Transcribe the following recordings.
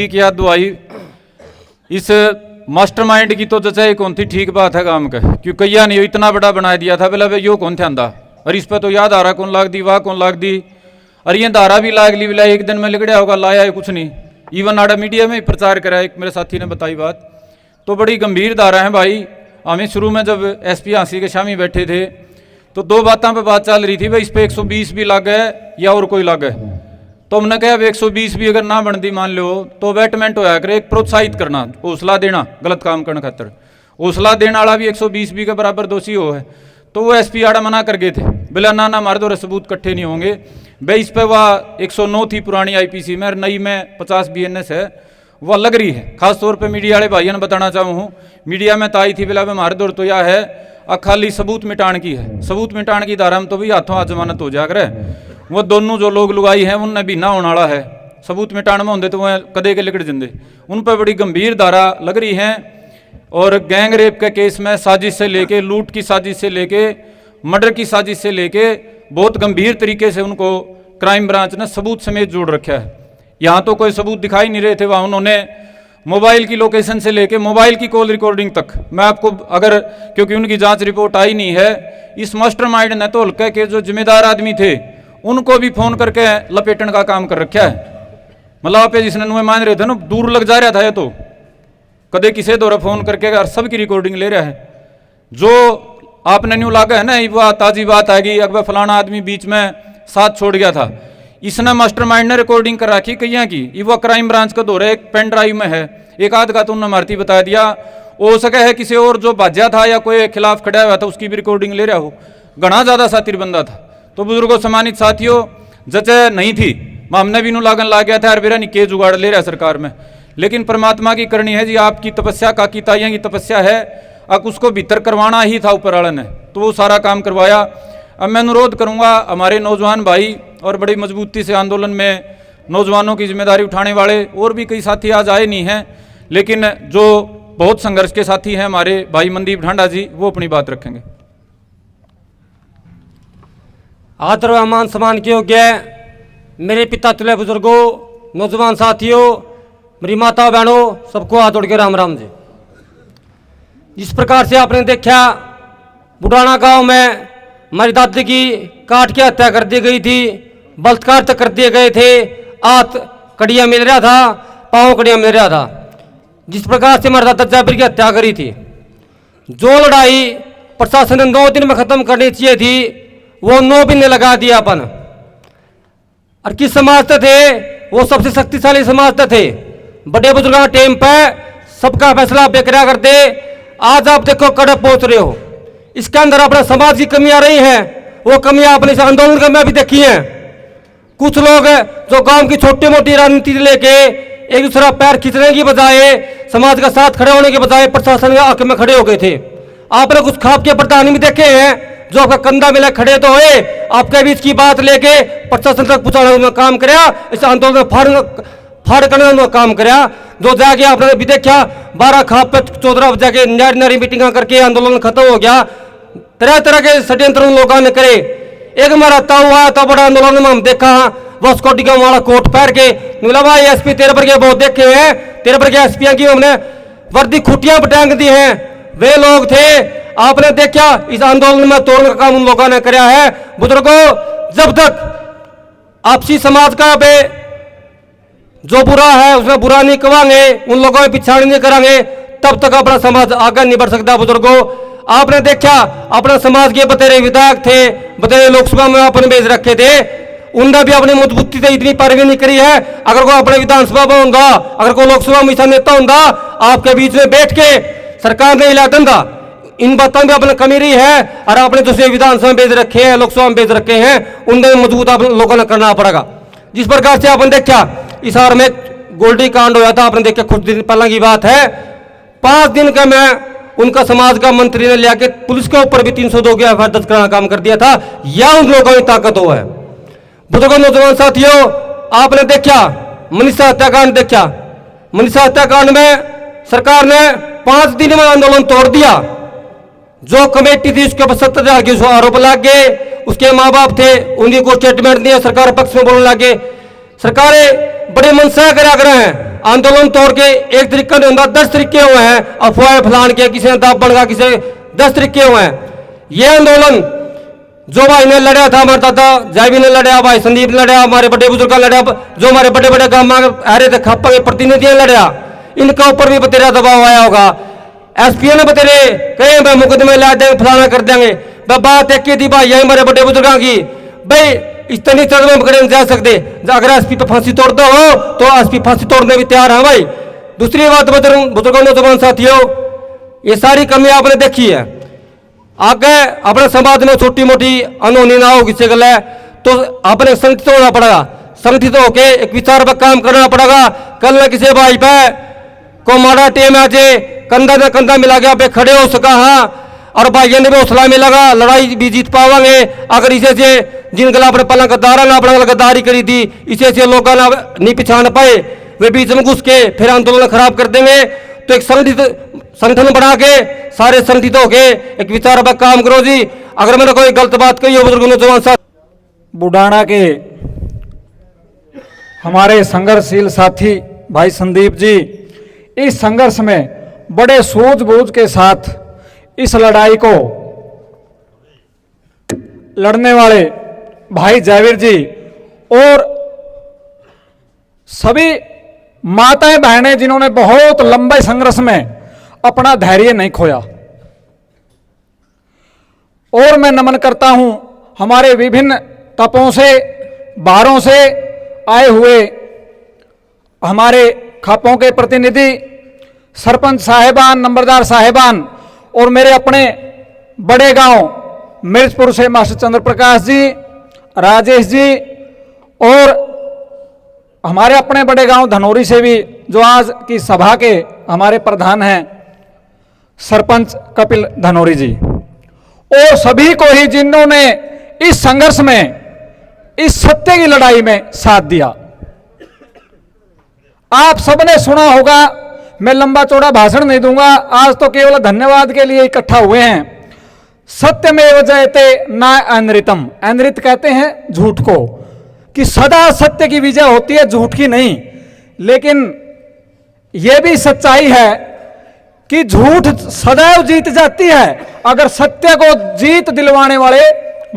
ठीक याद दुआई इस मास्टरमाइंड की तो जचाई कौन थी, ठीक बात है काम का, क्यों कैया नहीं इतना बड़ा बना दिया था बोला यो कौन थे आंदा, और इस पर तो याद आ रहा कौन लाग दी वाह कौन लाग दी, और ये धारा भी लाग ली बोला एक दिन में लिगड़िया होगा, लाया है कुछ नहीं। इवन आड़ा मीडिया में प्रचार करा, एक मेरे साथी ने बताई बात, तो बड़ी गंभीर धारा है भाई। हमें शुरू में जब एसपी हाँसी के शामी बैठे थे तो दो बातों पे बात चल रही थी, भाई इस पे 120 भी लग है या और कोई लग है, तो हमने कहा 120 भी अगर ना बनती मान लो तो वेटमेंट होया करे, एक प्रोत्साहित करना, हौसला देना गलत काम करने खातर, हौसला देने वाला भी 120 भी के बराबर दोषी हो है। तो वो एसपी आड़ा मना कर गए थे, बोला ना हमारे दो सबूत इकट्ठे नहीं होंगे भाई। इस पर वह 109 थी पुरानी आईपीसी में और नई में 50 बीएनएस है, वह लग रही है। खासतौर पर मीडिया वाले भाइयों ने बताना चाहूँ, मीडिया में ताई थी बोला हमारे दौर तो यह है खाली सबूत मिटान की है, सबूत मिटान की धारा में तो भी हाथों हाथ जमानत हो जाकर वो दोनों जो लोग लुगाई हैं उनने भी ना होने वाला है, सबूत मिटान में होंगे तो वह कदे के लिकड़ जिंदे, उन पर बड़ी गंभीर धारा लग रही है। और गैंग रेप के केस में साजिश से लेके, लूट की साजिश से लेके, मर्डर की साजिश से लेके बहुत गंभीर तरीके से उनको क्राइम ब्रांच ने सबूत समेत जोड़ रखा है। यहाँ तो कोई सबूत दिखाई नहीं रहे थे, वहाँ उन्होंने मोबाइल की लोकेशन से लेके मोबाइल की कॉल रिकॉर्डिंग तक, मैं आपको अगर, क्योंकि उनकी जांच रिपोर्ट आई नहीं है, इस मास्टरमाइंड ने तो हल्के के जो जिम्मेदार आदमी थे उनको भी फोन करके लपेटने का काम कर रखा है। मतलब आप जिसने नुए मान रहे थे ना, दूर लग जा रहा था ये तो, कदे किसी दौरा फोन करके अगर सबकी रिकॉर्डिंग ले रहा है। जो आपने न्यू लागा है ना, वह ताजी बात आएगी अगर फलाना आदमी बीच में साथ छोड़ गया था, इसने मास्टरमाइंड ने रिकॉर्डिंग कर रखी कैया की, ये वो क्राइम ब्रांच का दौरा एक पेन ड्राइव में है, एक आध का तो उन्होंने मारती बता दिया, हो सके है किसी और जो भाज्या था या कोई खिलाफ खड़ा हुआ था उसकी भी रिकॉर्डिंग ले रहा हो, घना ज्यादा सातिर बंदा था। तो बुजुर्गों सम्मानित साथियों, जचे नहीं थी हमने भी नू लागन ला गया था, अरबेरा निके जुगाड़ ले रहा सरकार में, लेकिन परमात्मा की करनी है जी, आपकी तपस्या काकी ताइयां की तपस्या है, अब उसको भीतर करवाना ही था ऊपर वाले ने, तो वो सारा काम करवाया। अब मैं अनुरोध करूंगा हमारे नौजवान भाई और बड़ी मजबूती से आंदोलन में नौजवानों की जिम्मेदारी उठाने वाले और भी कई साथी आज आए नहीं हैं, लेकिन जो बहुत संघर्ष के साथी हैं हमारे भाई मनदीप ढांडा जी, वो अपनी बात रखेंगे। आदर व मान सम्मान के योग्य मेरे पिता तुल्य बुजुर्गों, नौजवान साथियों, मेरी माता बहनों, सबको हाथ जोड़ के राम राम जी। जिस प्रकार से आपने देखा बुढ़ाना गांव में हमारी दादी की काट के हत्या कर दी गई थी, बलात्कार तक कर दिए गए थे, हाथ कड़ियाँ मिल रहा था, पाँव कड़ियाँ मिल रहा था। जिस प्रकार से हमारे दादा जाबिर की हत्या करी थी, जो लड़ाई प्रशासन ने 2 दिन में खत्म करनी चाहिए थी वो 9 महीने लगा दिया अपन। और किस समाज से थे वो, सबसे शक्तिशाली समाज से थे, बड़े बुजुर्गों के टाइम पर सबका फैसला आप बेकरा करते, आज आप देखो कड़क पहुंच रहे हो। इसके अंदर अपना समाज की कमियां रही हैं, वो कमियां अपने इस आंदोलन में भी देखी हैं। कुछ लोग जो गांव की छोटी मोटी राजनीति लेके एक दूसरा पैर खींचने की बजाय, समाज का साथ खड़े होने के बजाय प्रशासन के हक में खड़े हो गए थे। आपने कुछ खाप के प्रधान भी देखे हैं जो आपका कंधा मिला खड़े तो हुए, आपके बीच की बात लेके प्रशासन तक पहुंचाने में काम कराया, इस आंदोलन फाड़ करने में काम कराया। जो जाके आपने भी देखा 12 खाप पे 14 जाके नारी मीटिंग करके आंदोलन खत्म हो गया। तरह तरह के षड्यंत्र उन लोगों ने करे। एक हमारा ताऊ आया था बड़ा आंदोलन में, हम देखा वो स्कॉटी का वाला कोट पहन के, बोला भाई एसपी तेरे पर के बहुत देखे हैं, तेरे पर के एसपी की हमने वर्दी खुटियां बटांग दी हैं, वे लोग थे। आपने देखा इस आंदोलन में तोड़ने का काम उन लोगों ने कराया है। बुजुर्गों, जब तक आपसी समाज का बे जो बुरा है उसमें बुरा नहीं कवाएंगे, उन लोगों में पिछाड़ी नहीं करांगे, तब तक अपना समाज आगे नहीं बढ़ सकता। बुजुर्गों, आपने देखा अपने समाज के बतेरे विधायक थे, बतेरे लोकसभा में आपने भेज रखे थे, उनने भी अपनी मजबूती से इतनी पैरवी नहीं करी है। अगर कोई अपने विधानसभा में होगा, अगर कोई लोकसभा में नेता होगा, आपके बीच में बैठ के सरकार ने हिला दंगा, इन बातों में अपनी कमी रही है। और आपने दूसरे विधानसभा में भेज रखे हैं, लोकसभा में भेज रखे हैं, उनमें मजबूत आप लोगों ने करना पड़ेगा। जिस प्रकार से आपने देखा हिसार में गोल्डी कांड होया था, आपने देखा कुछ दिन पहले की बात है, 5 दिन का मैं उनका समाज का मंत्री ने लिया के पुलिस के ऊपर भी 302 की एफआईआर दर्ज कराना काम कर दिया था। या उन लोगों की ताकत हो है। बुजुर्गों, नौजवान साथियों, आपने देखा मनीषा हत्याकांड देखा, मनीषा हत्याकांड में सरकार ने 5 दिन में आंदोलन तोड़ दिया। जो कमेटी थी उसके ऊपर 70,000 के आरोप लग गए, उसके माँ बाप थे उन्हीं को स्टेटमेंट दिया, सरकार पक्ष में बोलने लगे। सरकारें बड़े मनसा करा कर हैं, आंदोलन तोड़ के एक तरीका नहीं होता, 10 तरीके हुए हैं अफवाहें फैलाने के, किसी ने दाब बढ़ा, किसी 10 तरीके हुए हैं। ये आंदोलन जो भाई ने लड़ा था, हमारे दादा जायवी ने लड़ा, भाई संदीप ने लड़ा, हमारे बड़े बुजुर्ग ने लड़ा, जो हमारे बड़े बड़े गांव में आ रहे थे खापा के प्रतिनिधियों ने लड़ा, इनका ऊपर भी बतेरा दबाव आया होगा। एसपी ने बतेरे कहे भाई मुकदमे ला देंगे, फलाना कर देंगे। बात एक थी भाई, यही हमारे बड़े बुजुर्गों की, भाई इतनी तक में पकड़े नहीं जा सकते। अगर एसपी पे फांसी तोड़ते हो तो एसपी फांसी तोड़ने भी तैयार है भाई। दूसरी बात बुजुर्गों नौजवान साथियों, ये सारी कमी आपने देखी है। आगे अपने समाज में छोटी मोटी अनहोनी ना हो किसी गल तो अपने संगठित होना पड़ेगा, संगठित होके एक विचार पर काम करना पड़ेगा। कल न किसी भाई पे को माड़ा टेम आ जाए, कंधा में कंधा मिला गया पे खड़े हो सका, हाँ, और भाइयों ने भी हौसला मिलेगा, लड़ाई भी जीत पावांगे। अगर इसे से जिन गला अपने पलंग गद्दारा ना अपना गद्दारी करी थी, इसे से लोग ना नहीं पहचान पाए, वे बीच में घुस के फिर आंदोलन खराब कर देंगे। तो एक संगठन बना के सारे संगठित होके एक विचार पर काम करो जी। अगर मैंने कोई गलत बात कही हो बुजुर्ग नौजवान साथ, बुडाना के हमारे संघर्षशील साथी भाई संदीप जी इस संघर्ष में बड़े सूझबूझ के साथ इस लड़ाई को लड़ने वाले भाई जयवीर जी और सभी माताएं बहनें जिन्होंने बहुत लंबे संघर्ष में अपना धैर्य नहीं खोया, और मैं नमन करता हूं हमारे विभिन्न तपों से बारों से आए हुए हमारे खापों के प्रतिनिधि, सरपंच साहेबान, नंबरदार साहेबान, और मेरे अपने बड़े गांव मिर्चपुर से मास्टर चंद्र प्रकाश जी, राजेश जी, और हमारे अपने बड़े गांव धनौरी से भी जो आज की सभा के हमारे प्रधान हैं सरपंच कपिल धनौरी जी, और सभी को ही जिन्होंने इस संघर्ष में, इस सत्य की लड़ाई में साथ दिया। आप सबने सुना होगा, मैं लंबा चौड़ा भाषण नहीं दूंगा, आज तो केवल धन्यवाद के लिए इकट्ठा हुए हैं। सत्यमेव जयते न अनृतम, अनृत कहते हैं झूठ को, कि सदा सत्य की विजय होती है, झूठ की नहीं। लेकिन यह भी सच्चाई है कि झूठ सदैव जीत जाती है अगर सत्य को जीत दिलवाने वाले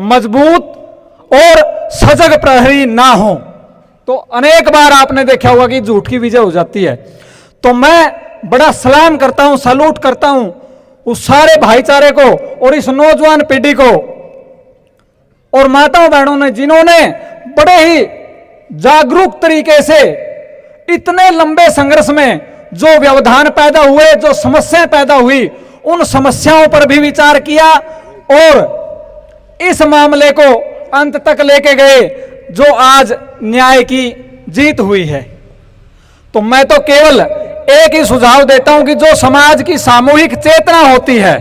मजबूत और सजग प्रहरी ना हो। तो अनेक बार आपने देखा होगा कि झूठ की विजय हो जाती है। तो मैं बड़ा सलाम करता हूं, सैल्यूट करता हूं उस सारे भाईचारे को और इस नौजवान पीढ़ी को और माताओं बहनों ने जिन्होंने बड़े ही जागरूक तरीके से इतने लंबे संघर्ष में जो व्यवधान पैदा हुए, जो समस्याएं पैदा हुई, उन समस्याओं पर भी विचार किया और इस मामले को अंत तक लेके गए, जो आज न्याय की जीत हुई है। तो मैं तो केवल एक ही सुझाव देता हूं कि जो समाज की सामूहिक चेतना होती है,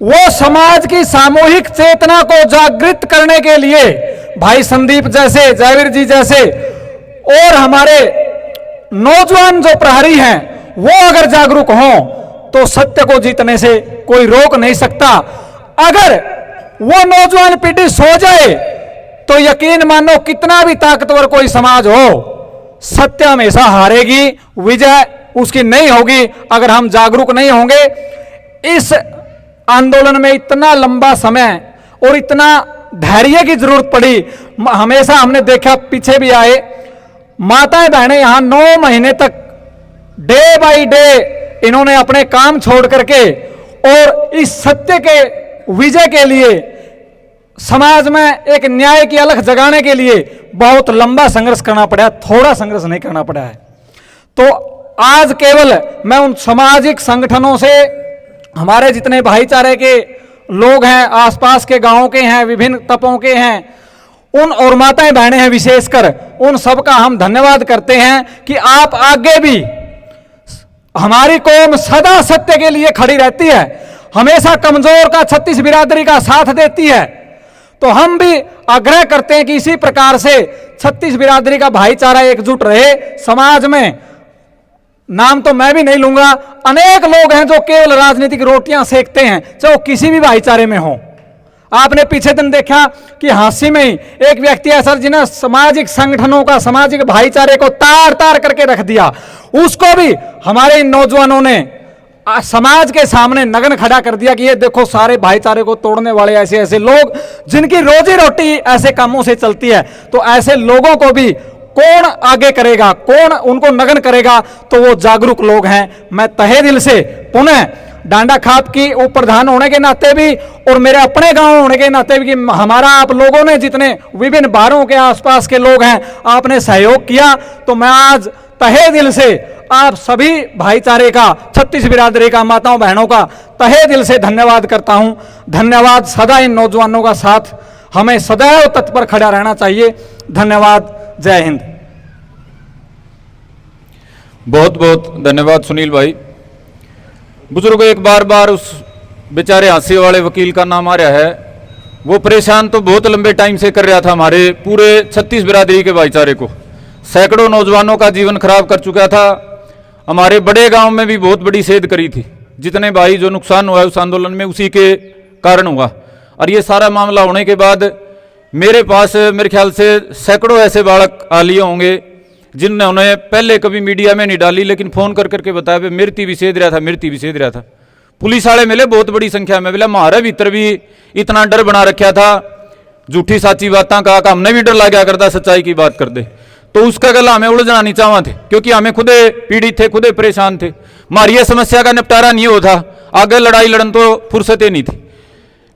वो समाज की सामूहिक चेतना को जागृत करने के लिए भाई संदीप जैसे, जयवीर जी जैसे और हमारे नौजवान जो प्रहरी हैं, वो अगर जागरूक हों तो सत्य को जीतने से कोई रोक नहीं सकता। अगर वो नौजवान पीढ़ी सो जाए तो यकीन मानो कितना भी ताकतवर कोई समाज हो, सत्य हमेशा हारेगी, विजय उसकी नहीं होगी अगर हम जागरूक नहीं होंगे। इस आंदोलन में इतना लंबा समय और इतना धैर्य की जरूरत पड़ी। हमेशा हमने देखा, पीछे भी आए, माताएं बहनें यहां 9 महीने तक डे बाय डे इन्होंने अपने काम छोड़ करके और इस सत्य के विजय के लिए, समाज में एक न्याय की अलख जगाने के लिए बहुत लंबा संघर्ष करना पड़ा, थोड़ा संघर्ष नहीं करना पड़ा है। तो आज केवल मैं उन सामाजिक संगठनों से, हमारे जितने भाईचारे के लोग हैं, आसपास के गांवों के हैं, विभिन्न तपों के हैं, उन और माताएं बहनें हैं विशेषकर, उन सब का हम धन्यवाद करते हैं कि आप आगे भी, हमारी कौम सदा सत्य के लिए खड़ी रहती है, हमेशा कमजोर का, छत्तीस बिरादरी का साथ देती है। तो हम भी आग्रह करते हैं कि इसी प्रकार से छत्तीस बिरादरी का भाईचारा एकजुट रहे समाज में। नाम तो मैं भी नहीं लूंगा, अनेक लोग हैं जो केवल राजनीतिक रोटियां सेकते हैं, चाहे वो किसी भी भाईचारे में हो। आपने पीछे दिन देखा कि हांसी में ही एक व्यक्ति ऐसा जिन्हें सामाजिक संगठनों का, सामाजिक भाईचारे को तार तार करके रख दिया, उसको भी हमारे इन नौजवानों ने समाज के सामने नग्न खड़ा कर दिया कि ये देखो सारे भाईचारे को तोड़ने वाले ऐसे ऐसे लोग जिनकी रोजी रोटी ऐसे कामों से चलती है। तो ऐसे लोगों को भी कौन आगे करेगा, कौन उनको नग्न करेगा? तो वो जागरूक लोग हैं। मैं तहे दिल से पुनः डांडा खाप की उप प्रधान होने के नाते भी और मेरे अपने गांव होने के नाते भी कि हमारा आप लोगों ने जितने विभिन्न बारों के आसपास के लोग हैं आपने सहयोग किया, तो मैं आज तहे दिल से आप सभी भाईचारे का, 36 बिरादरी का, माताओं बहनों का तहे दिल से धन्यवाद करता हूं। धन्यवाद। सदा इन नौजवानों का साथ हमें सदैव तत्पर खड़ा रहना चाहिए। धन्यवाद। जय हिंद। बहुत बहुत धन्यवाद सुनील भाई। बुजुर्गों, एक बार बार उस बेचारे हांसी वाले वकील का नाम आ रहा है। वो परेशान तो बहुत लंबे टाइम से कर रहा था हमारे पूरे 36 बिरादरी के भाईचारे को। सैकड़ों नौजवानों का जीवन खराब कर चुका था। हमारे बड़े गांव में भी बहुत बड़ी सेध करी थी। जितने भाई जो नुकसान हुआ उस आंदोलन में उसी के कारण हुआ। और ये सारा मामला होने के बाद मेरे पास मेरे ख्याल से सैकड़ों ऐसे बालक आ लिए होंगे जिन्होंने पहले कभी मीडिया में नहीं डाली, लेकिन फोन कर करके बताया भाई मृत्यु भी सेध रहा था, मृत्यु भी सेध रहा था। पुलिस वाले मिले बहुत बड़ी संख्या में। बोला हमारे भीतर भी इतना डर बना रखा था झूठी साची बातें का, हमने भी डर लगा करता सच्चाई की बात कर दे। तो उसका गला हमें उलझना नहीं चाहवा थे, क्योंकि हमें खुदे पीड़ित थे, खुदे परेशान थे। हमारी यह समस्या का निपटारा नहीं होता, आगे लड़ाई लड़न तो फुर्सतें नहीं थी।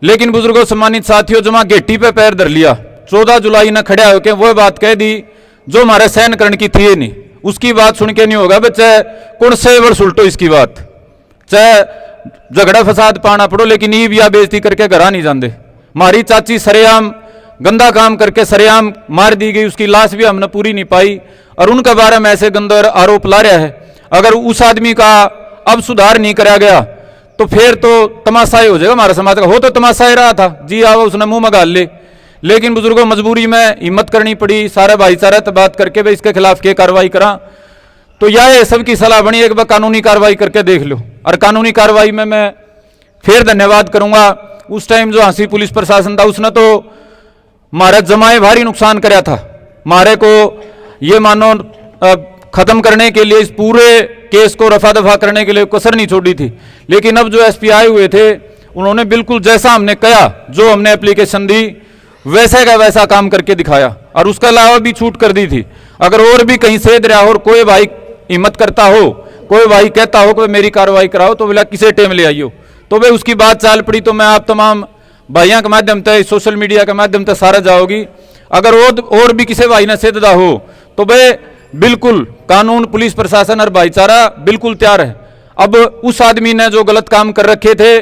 लेकिन बुजुर्गों, सम्मानित साथियों, जमा गेटी पे पैर धर लिया, 14 जुलाई न खड़ा होकर वो बात कह दी जो हमारे सहन करने की थी नहीं। उसकी बात सुन के नहीं होगा बच्चे कौन से वर्ष उल्टो इसकी बात, चाहे झगड़ा फसाद पाना पड़ो, लेकिन ईब या बेइज्जती करके घर नहीं जाते। हमारी चाची सरेआम गंदा काम करके सरेआम मार दी गई, उसकी लाश भी हमने पूरी नहीं पाई। और उनके बारे में ऐसे गंदे आरोप ला रहा है। अगर उस आदमी का अब सुधार नहीं कराया गया तो फिर तो तमाशा ही हो जाएगा हमारे समाज का। हो तो तमाशा ही रहा था जी, आओ उसने मुंह में गाल ले। लेकिन बुजुर्गों, मजबूरी में हिम्मत करनी पड़ी, सारा भाईचारा तो बात करके भाई इसके खिलाफ क्या कार्रवाई करा। तो यह सबकी सलाह बनी एक बार कानूनी कार्रवाई करके देख लो। और कानूनी कार्रवाई में मैं फिर धन्यवाद करूंगा उस टाइम जो हांसी पुलिस प्रशासन था, उसने तो हमारा जमाए भारी नुकसान कराया था। हमारे को ये मानो खत्म करने के लिए, इस पूरे केस को रफा दफा करने के लिए कसर नहीं छोड़ी थी। लेकिन अब जो एसपी आए हुए थे उन्होंने बिल्कुल जैसा हमने कहा, जो हमने एप्लीकेशन दी वैसे का वैसा काम करके दिखाया और उसके अलावा भी छूट कर दी थी। अगर और भी कहीं सेध रहा और कोई भाई हिम्मत करता हो, कोई भाई कहता हो कि मेरी कार्रवाई कराओ, तो बोला किसे टेम ले आइयो, तो भाई उसकी बात चाल पड़ी। तो मैं आप तमाम भाइयों के माध्यम से, सोशल मीडिया के माध्यम से सारा जाओगी। अगर और भी किसी भाई ने सेधदा हो तो भाई बिल्कुल कानून, पुलिस प्रशासन और भाईचारा बिल्कुल तैयार है। अब उस आदमी ने जो गलत काम कर रखे थे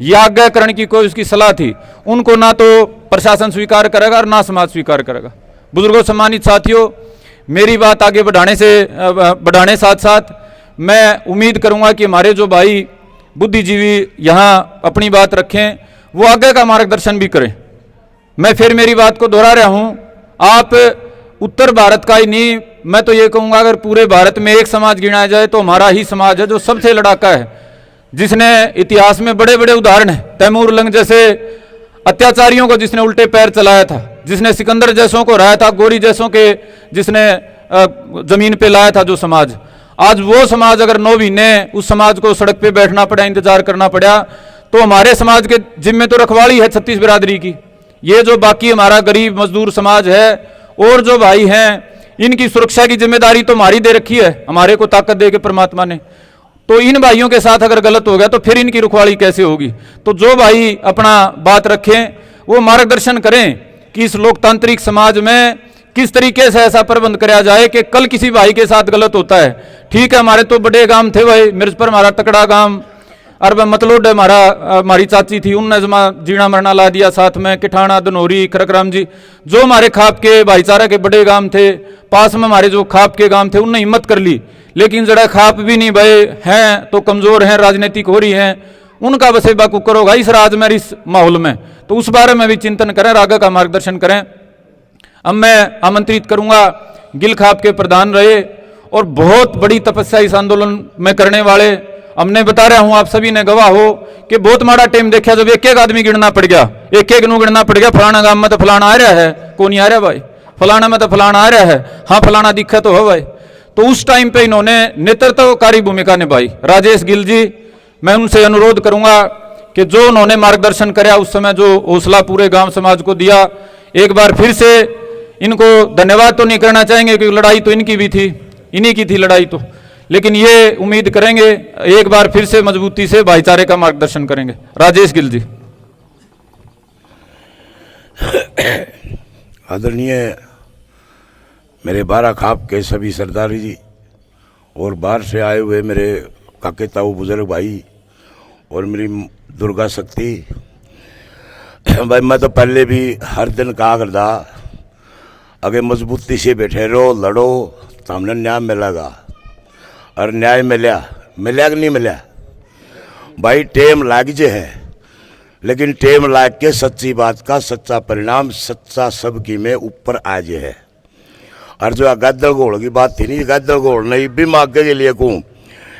या आज्ञा करने की कोई उसकी सलाह थी, उनको ना तो प्रशासन स्वीकार करेगा और ना समाज स्वीकार करेगा। बुजुर्गों, सम्मानित साथियों, मेरी बात आगे बढ़ाने साथ साथ मैं उम्मीद करूंगा कि हमारे जो भाई बुद्धिजीवी यहाँ अपनी बात रखें, वो आगे का मार्गदर्शन भी करें। मैं फिर मेरी बात को दोहरा रहा हूँ, आप उत्तर भारत का ही नहीं, मैं तो ये कहूँगा अगर पूरे भारत में एक समाज गिनाया जाए तो हमारा ही समाज है, जो सबसे लड़ाका है, जिसने इतिहास में बड़े बड़े उदाहरण हैं। तैमूर लंग जैसे अत्याचारियों को जिसने उल्टे पैर चलाया था, जिसने सिकंदर जैसों को हराया था, गोरी जैसों के जिसने जमीन पे लाया था जो समाज, आज वो समाज अगर 9 महीने उस समाज को सड़क पे बैठना पड़ा, इंतजार करना पड़ा, तो हमारे समाज के जिम्मे तो रखवाली है 36 बिरादरी की। ये जो बाकी हमारा गरीब मजदूर समाज है और जो भाई हैं, इनकी सुरक्षा की जिम्मेदारी तो हमारी दे रखी है, हमारे को ताकत दे के परमात्मा ने। तो इन भाइयों के साथ अगर गलत हो गया तो फिर इनकी रुखवाली कैसे होगी। तो जो भाई अपना बात रखें, वो मार्गदर्शन करें कि इस लोकतांत्रिक समाज में किस तरीके से ऐसा प्रबंध कराया जाए कि कल किसी भाई के साथ गलत होता है। ठीक है, हमारे तो बड़े गांव थे भाई, मिर्ज पर हमारा तकड़ा गांव, और मतलोड हमारी चाची थी, उनने जीना मरना ला दिया, साथ में किठाना, दनोरी, खरकराम जी, जो हमारे खाप के भाईचारा के बड़े गांव थे, पास में हमारे जो खाप के गांव थे, उनने हिम्मत कर ली। लेकिन जरा खाप भी नहीं भाई हैं तो कमजोर हैं, राजनीतिक हो रही हैं, उनका बसे बाकू करोगा इस राज में, इस माहौल में। तो उस बारे में भी चिंतन करें, आगे का मार्गदर्शन करें। अब मैं आमंत्रित करूंगा गिल खाप के प्रधान रहे और बहुत बड़ी तपस्या इस आंदोलन में करने वाले, हमने बता रहा हूं, आप सभी ने गवाह हो कि बहुत माड़ा टाइम देखा जब एक एक आदमी गिनना पड़ गया। एक एक नू गिनना पड़ गया, फलाना गांव में तो फलाना आ रहा है, कौन नहीं आ रहा भाई, फलाना में तो फलाना आ रहा है, हाँ फलाना दिखा तो है भाई। तो उस टाइम पे इन्होंने नेतृत्वकारी भूमिका निभाई। राजेश गिल जी, मैं उनसे अनुरोध करूंगा कि जो उन्होंने मार्गदर्शन कराया उस समय, जो हौसला पूरे गांव समाज को दिया, एक बार फिर से इनको धन्यवाद तो नहीं करना चाहेंगे क्योंकि लड़ाई तो इनकी भी थी, इन्हीं की थी लड़ाई तो, लेकिन ये उम्मीद करेंगे एक बार फिर से मजबूती से भाईचारे का मार्गदर्शन करेंगे। राजेश गिल जी। आदरणीय मेरे बारह खाप के सभी सरदारी जी और बाहर से आए हुए मेरे काके ताऊ बुजुर्ग भाई और मेरी दुर्गा शक्ति भाई, मैं तो पहले भी हर दिन कहा करता अगर मजबूती से बैठे रहो, लड़ो तो हमने न्याय मिलेगा। और न्याय मिला कि नहीं मिला भाई, टेम लाग जे है, लेकिन टेम लाग के सच्ची बात का सच्चा परिणाम सच्चा सबकी में ऊपर आ जे है। और जो गादड़ घोड़ की बात थी नहीं, गादड़ घोड़ नहीं भी मैं आगे के लिए कहूँ,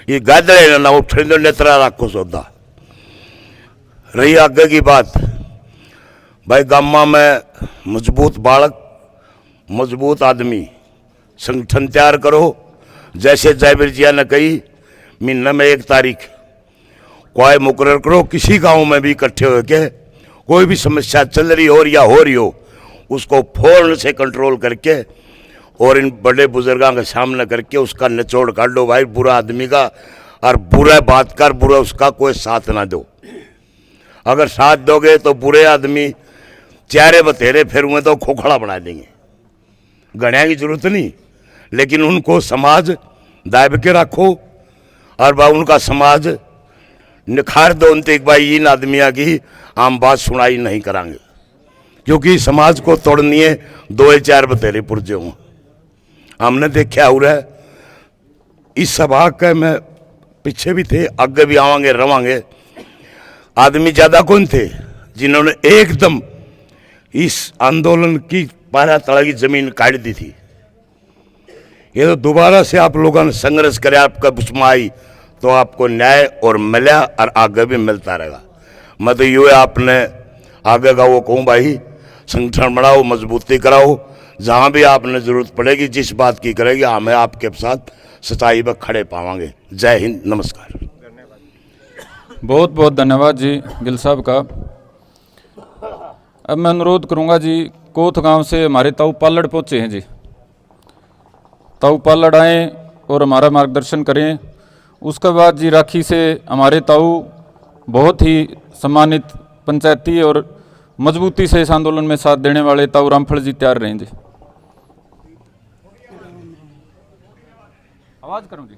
ये गादड़ ना उठ नेत्रा रखो सौदा। रही आगे की बात भाई, गामा में मजबूत बालक मजबूत आदमी संगठन तैयार करो। जैसे जयवीर जिया ने कही, महीने में 1 तारीख कोई मुकर्रर करो, किसी गांव में भी इकट्ठे होकर कोई भी समस्या चल रही हो या हो रही हो, उसको फौरन से कंट्रोल करके और इन बड़े बुजुर्गों के सामने करके उसका निचोड़ काट दो भाई, बुरा आदमी का। और बुरा बात कर, बुरा उसका कोई साथ ना दो। अगर साथ दोगे तो बुरे आदमी चारे बतेरे फिर हुए तो खोखला बना देंगे। गणिया की जरूरत नहीं, लेकिन उनको समाज दाब के रखो और भाई उनका समाज निखार दो उनते भाई, इन आदमियों की हम बात सुनाई नहीं करांगे, क्योंकि समाज को तोड़नी है 2-4 बतेरे पुरजे हों। हमने देखा हो रहा है इस सभा के में पीछे भी थे, आगे भी आवांगे रवांगे। आदमी ज़्यादा कौन थे जिन्होंने एकदम इस आंदोलन की 12 तला की जमीन काट दी थी। ये तो दोबारा से आप लोगों ने संघर्ष करे, आपका उसमें आई तो आपको न्याय और मिला और आगे भी मिलता रहेगा। मैं तो यूँ आपने आगे का वो कहूँ भाई, संगठन बढ़ाओ, मजबूती कराओ, जहाँ भी आपने जरूरत पड़ेगी जिस बात की करेगी हमें आपके साथ सच्चाई पर खड़े पावांगे। जय हिंद, नमस्कार। बहुत बहुत धन्यवाद जी गिल साहब का। अब मैं अनुरोध करूंगा जी, कोथ गांव से हमारे ताऊ पालड़ पहुंचे हैं जी, ताऊ पालड़ आए और हमारा मार्गदर्शन करें। उसके बाद जी राखी से हमारे ताऊ बहुत ही सम्मानित पंचायती और मजबूती से इस आंदोलन में साथ देने वाले ताऊ रामफल जी तैयार रहें जी। आवाज करूं जी।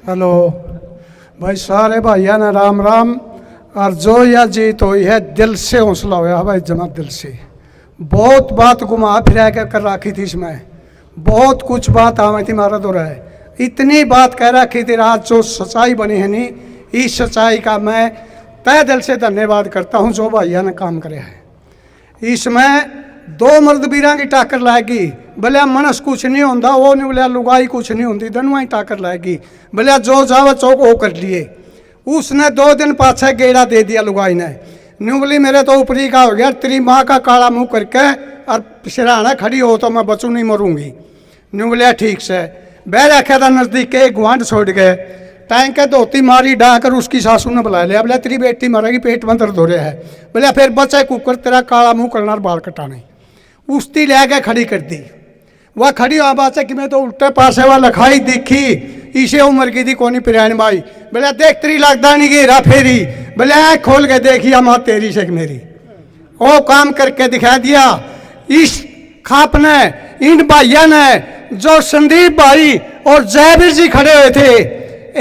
हेलो भाई, सारे भाइयों ने राम राम। और जो यह जीत हुई है दिल से हौसला हुआ भाई, जमा दिल से। बहुत बात घुमा फिरा कर रखी थी इसमें, बहुत कुछ बात आवे थी मारा दो रहा है, इतनी बात कह रखी थी। आज जो सच्चाई बनी है नी, इस सच्चाई का मैं तय दिल से धन्यवाद करता हूँ जो भैया ने काम करे है। इसमें 2 मर्द बीरा की टाकर लाएगी, भले मनस कुछ नहीं होता, वो नहीं बोलिया लुगाई कुछ नहीं होती, दोनों ही टाकर लाएगी। भले जो जावे चौक वो कर लिए। उसने 2 दिन पाछे गेड़ा दे दिया लुगाई ने, न्यू बोली मेरे तो ऊपरी का हो गया, तेरी माँ का काला मुंह करके और सिराना खड़ी हो तो मैं बचू नहीं मरूंगी। न्यू बोलिया ठीक से। बह रखा था नजदीक के, गुआंढ छोड़ गए, टाइम के धोती मारी डाकर उसकी सासू ने बुला लिया। बोले तेरी बेटी मरेगी, पेट में दर्द हो रहा है। बोले फिर बच्चे कुकर तेरा काला मुंह करना और बाल कटाने। उस्ती ले के खड़ी कर दी। वह खड़ी हुआ बात है कि मैं तो उल्टे पासे वह लखाई दिखी, इसे उम्र की थी कोनी पिरानी भाई। बोले देख तेरी लगता नहीं गिरा फेरी। बोले आँख खोल के देखिए माँ तेरी से मेरी। वो काम करके दिखा दिया। इस खाप ने, इन भाइयों ने, जो संदीप भाई और जयवीर जी खड़े हुए थे,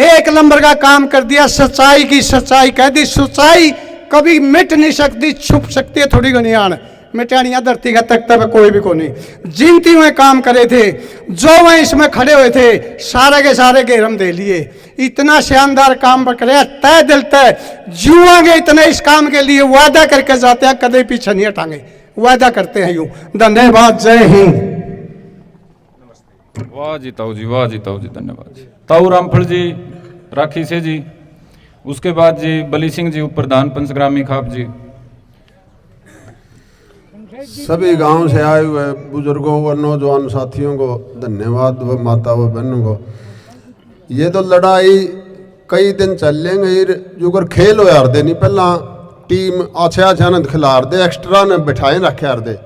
1 नंबर का काम कर दिया। सच्चाई की सच्चाई कह दी। सच्चाई कभी मिट नहीं सकती, छुप सकती है थोड़ी गनियान, मिटानिया धरती का तख्ता पे कोई भी को नहीं। जिनती हुए काम करे थे, जो वह इसमें खड़े हुए थे, सारे के सारे घेरम दे लिए। इतना शानदार काम करे, तय दिल तय जुआंगे इतने इस काम के लिए वादा करके जाते हैं, कदे पीछे नहीं हटाएंगे, वादा करते हैं यूं। धन्यवाद, जय हिंद। वाह जी ताऊ जी, वाह जी ताऊ जी, धन्यवाद जी। ताऊ रामफल जी राखी से जी। उसके बाद जी बली सिंह जी उप प्रधान पंचग्रामी खाप जी। सभी गांव से आए हुए बुजुर्गों व नौजवान साथियों को धन्यवाद व माता व बहनों को। ये तो लड़ाई कई दिन चल लेंगे, जो कर खेल हो यार दे नहीं पहला टीम अच्छा आनंद खिलार दे, एक्स्ट्रा ने बिठाए रखे यार दे।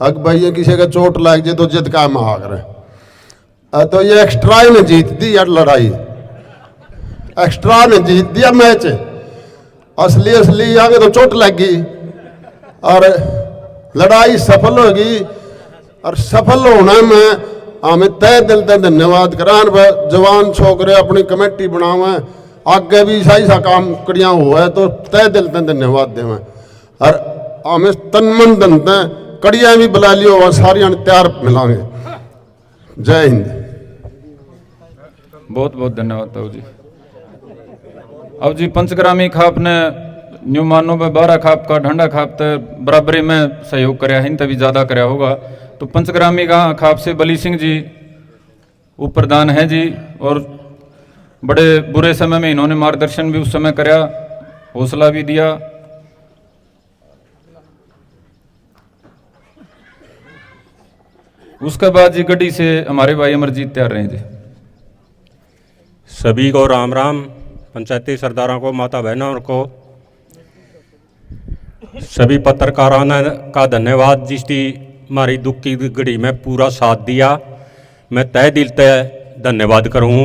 अग भाई ये किसी का चोट लग जाए तो जिद का महाग रहे, तो ये एक्स्ट्रा ही ने जीत दी यार लड़ाई, एक्स्ट्रा ने जीत दिया मैच। असली आगे तो चोट लग गई और लड़ाई सफल होगी। और सफल होना में हमें तय दिल से धन्यवाद करान। जवान छोकरे अपनी कमेटी बनावे, आगे भी सही सा काम करिया हुआ है तो तय दिल से धन्यवाद देवें। और हमें तन मन धन कड़िया भी बुला लियो और सारिया तैयार मिलांगे। जय हिंद। बहुत बहुत धन्यवाद ताऊ जी। अब जी पंचग्रामी खाप ने न्यू मानो में 12 खाप का ढंडा खाप तो बराबरी में सहयोग कराया, हिन तभी ज़्यादा कराया होगा। तो पंचग्रामी का खाप से बली सिंह जी उप प्रधान हैं जी, और बड़े बुरे समय में इन्होंने मार्गदर्शन भी उस समय कराया, हौसला भी दिया। उसके बाद जी गड्डी से हमारे भाई अमरजीत तैयार रहे जी। सभी को राम राम। पंचायती सरदारों को, माता बहनों को, सभी पत्रकारों ने का धन्यवाद जिसकी हमारी दुख की घड़ी में पूरा साथ दिया। मैं तहे दिल से धन्यवाद करूँ।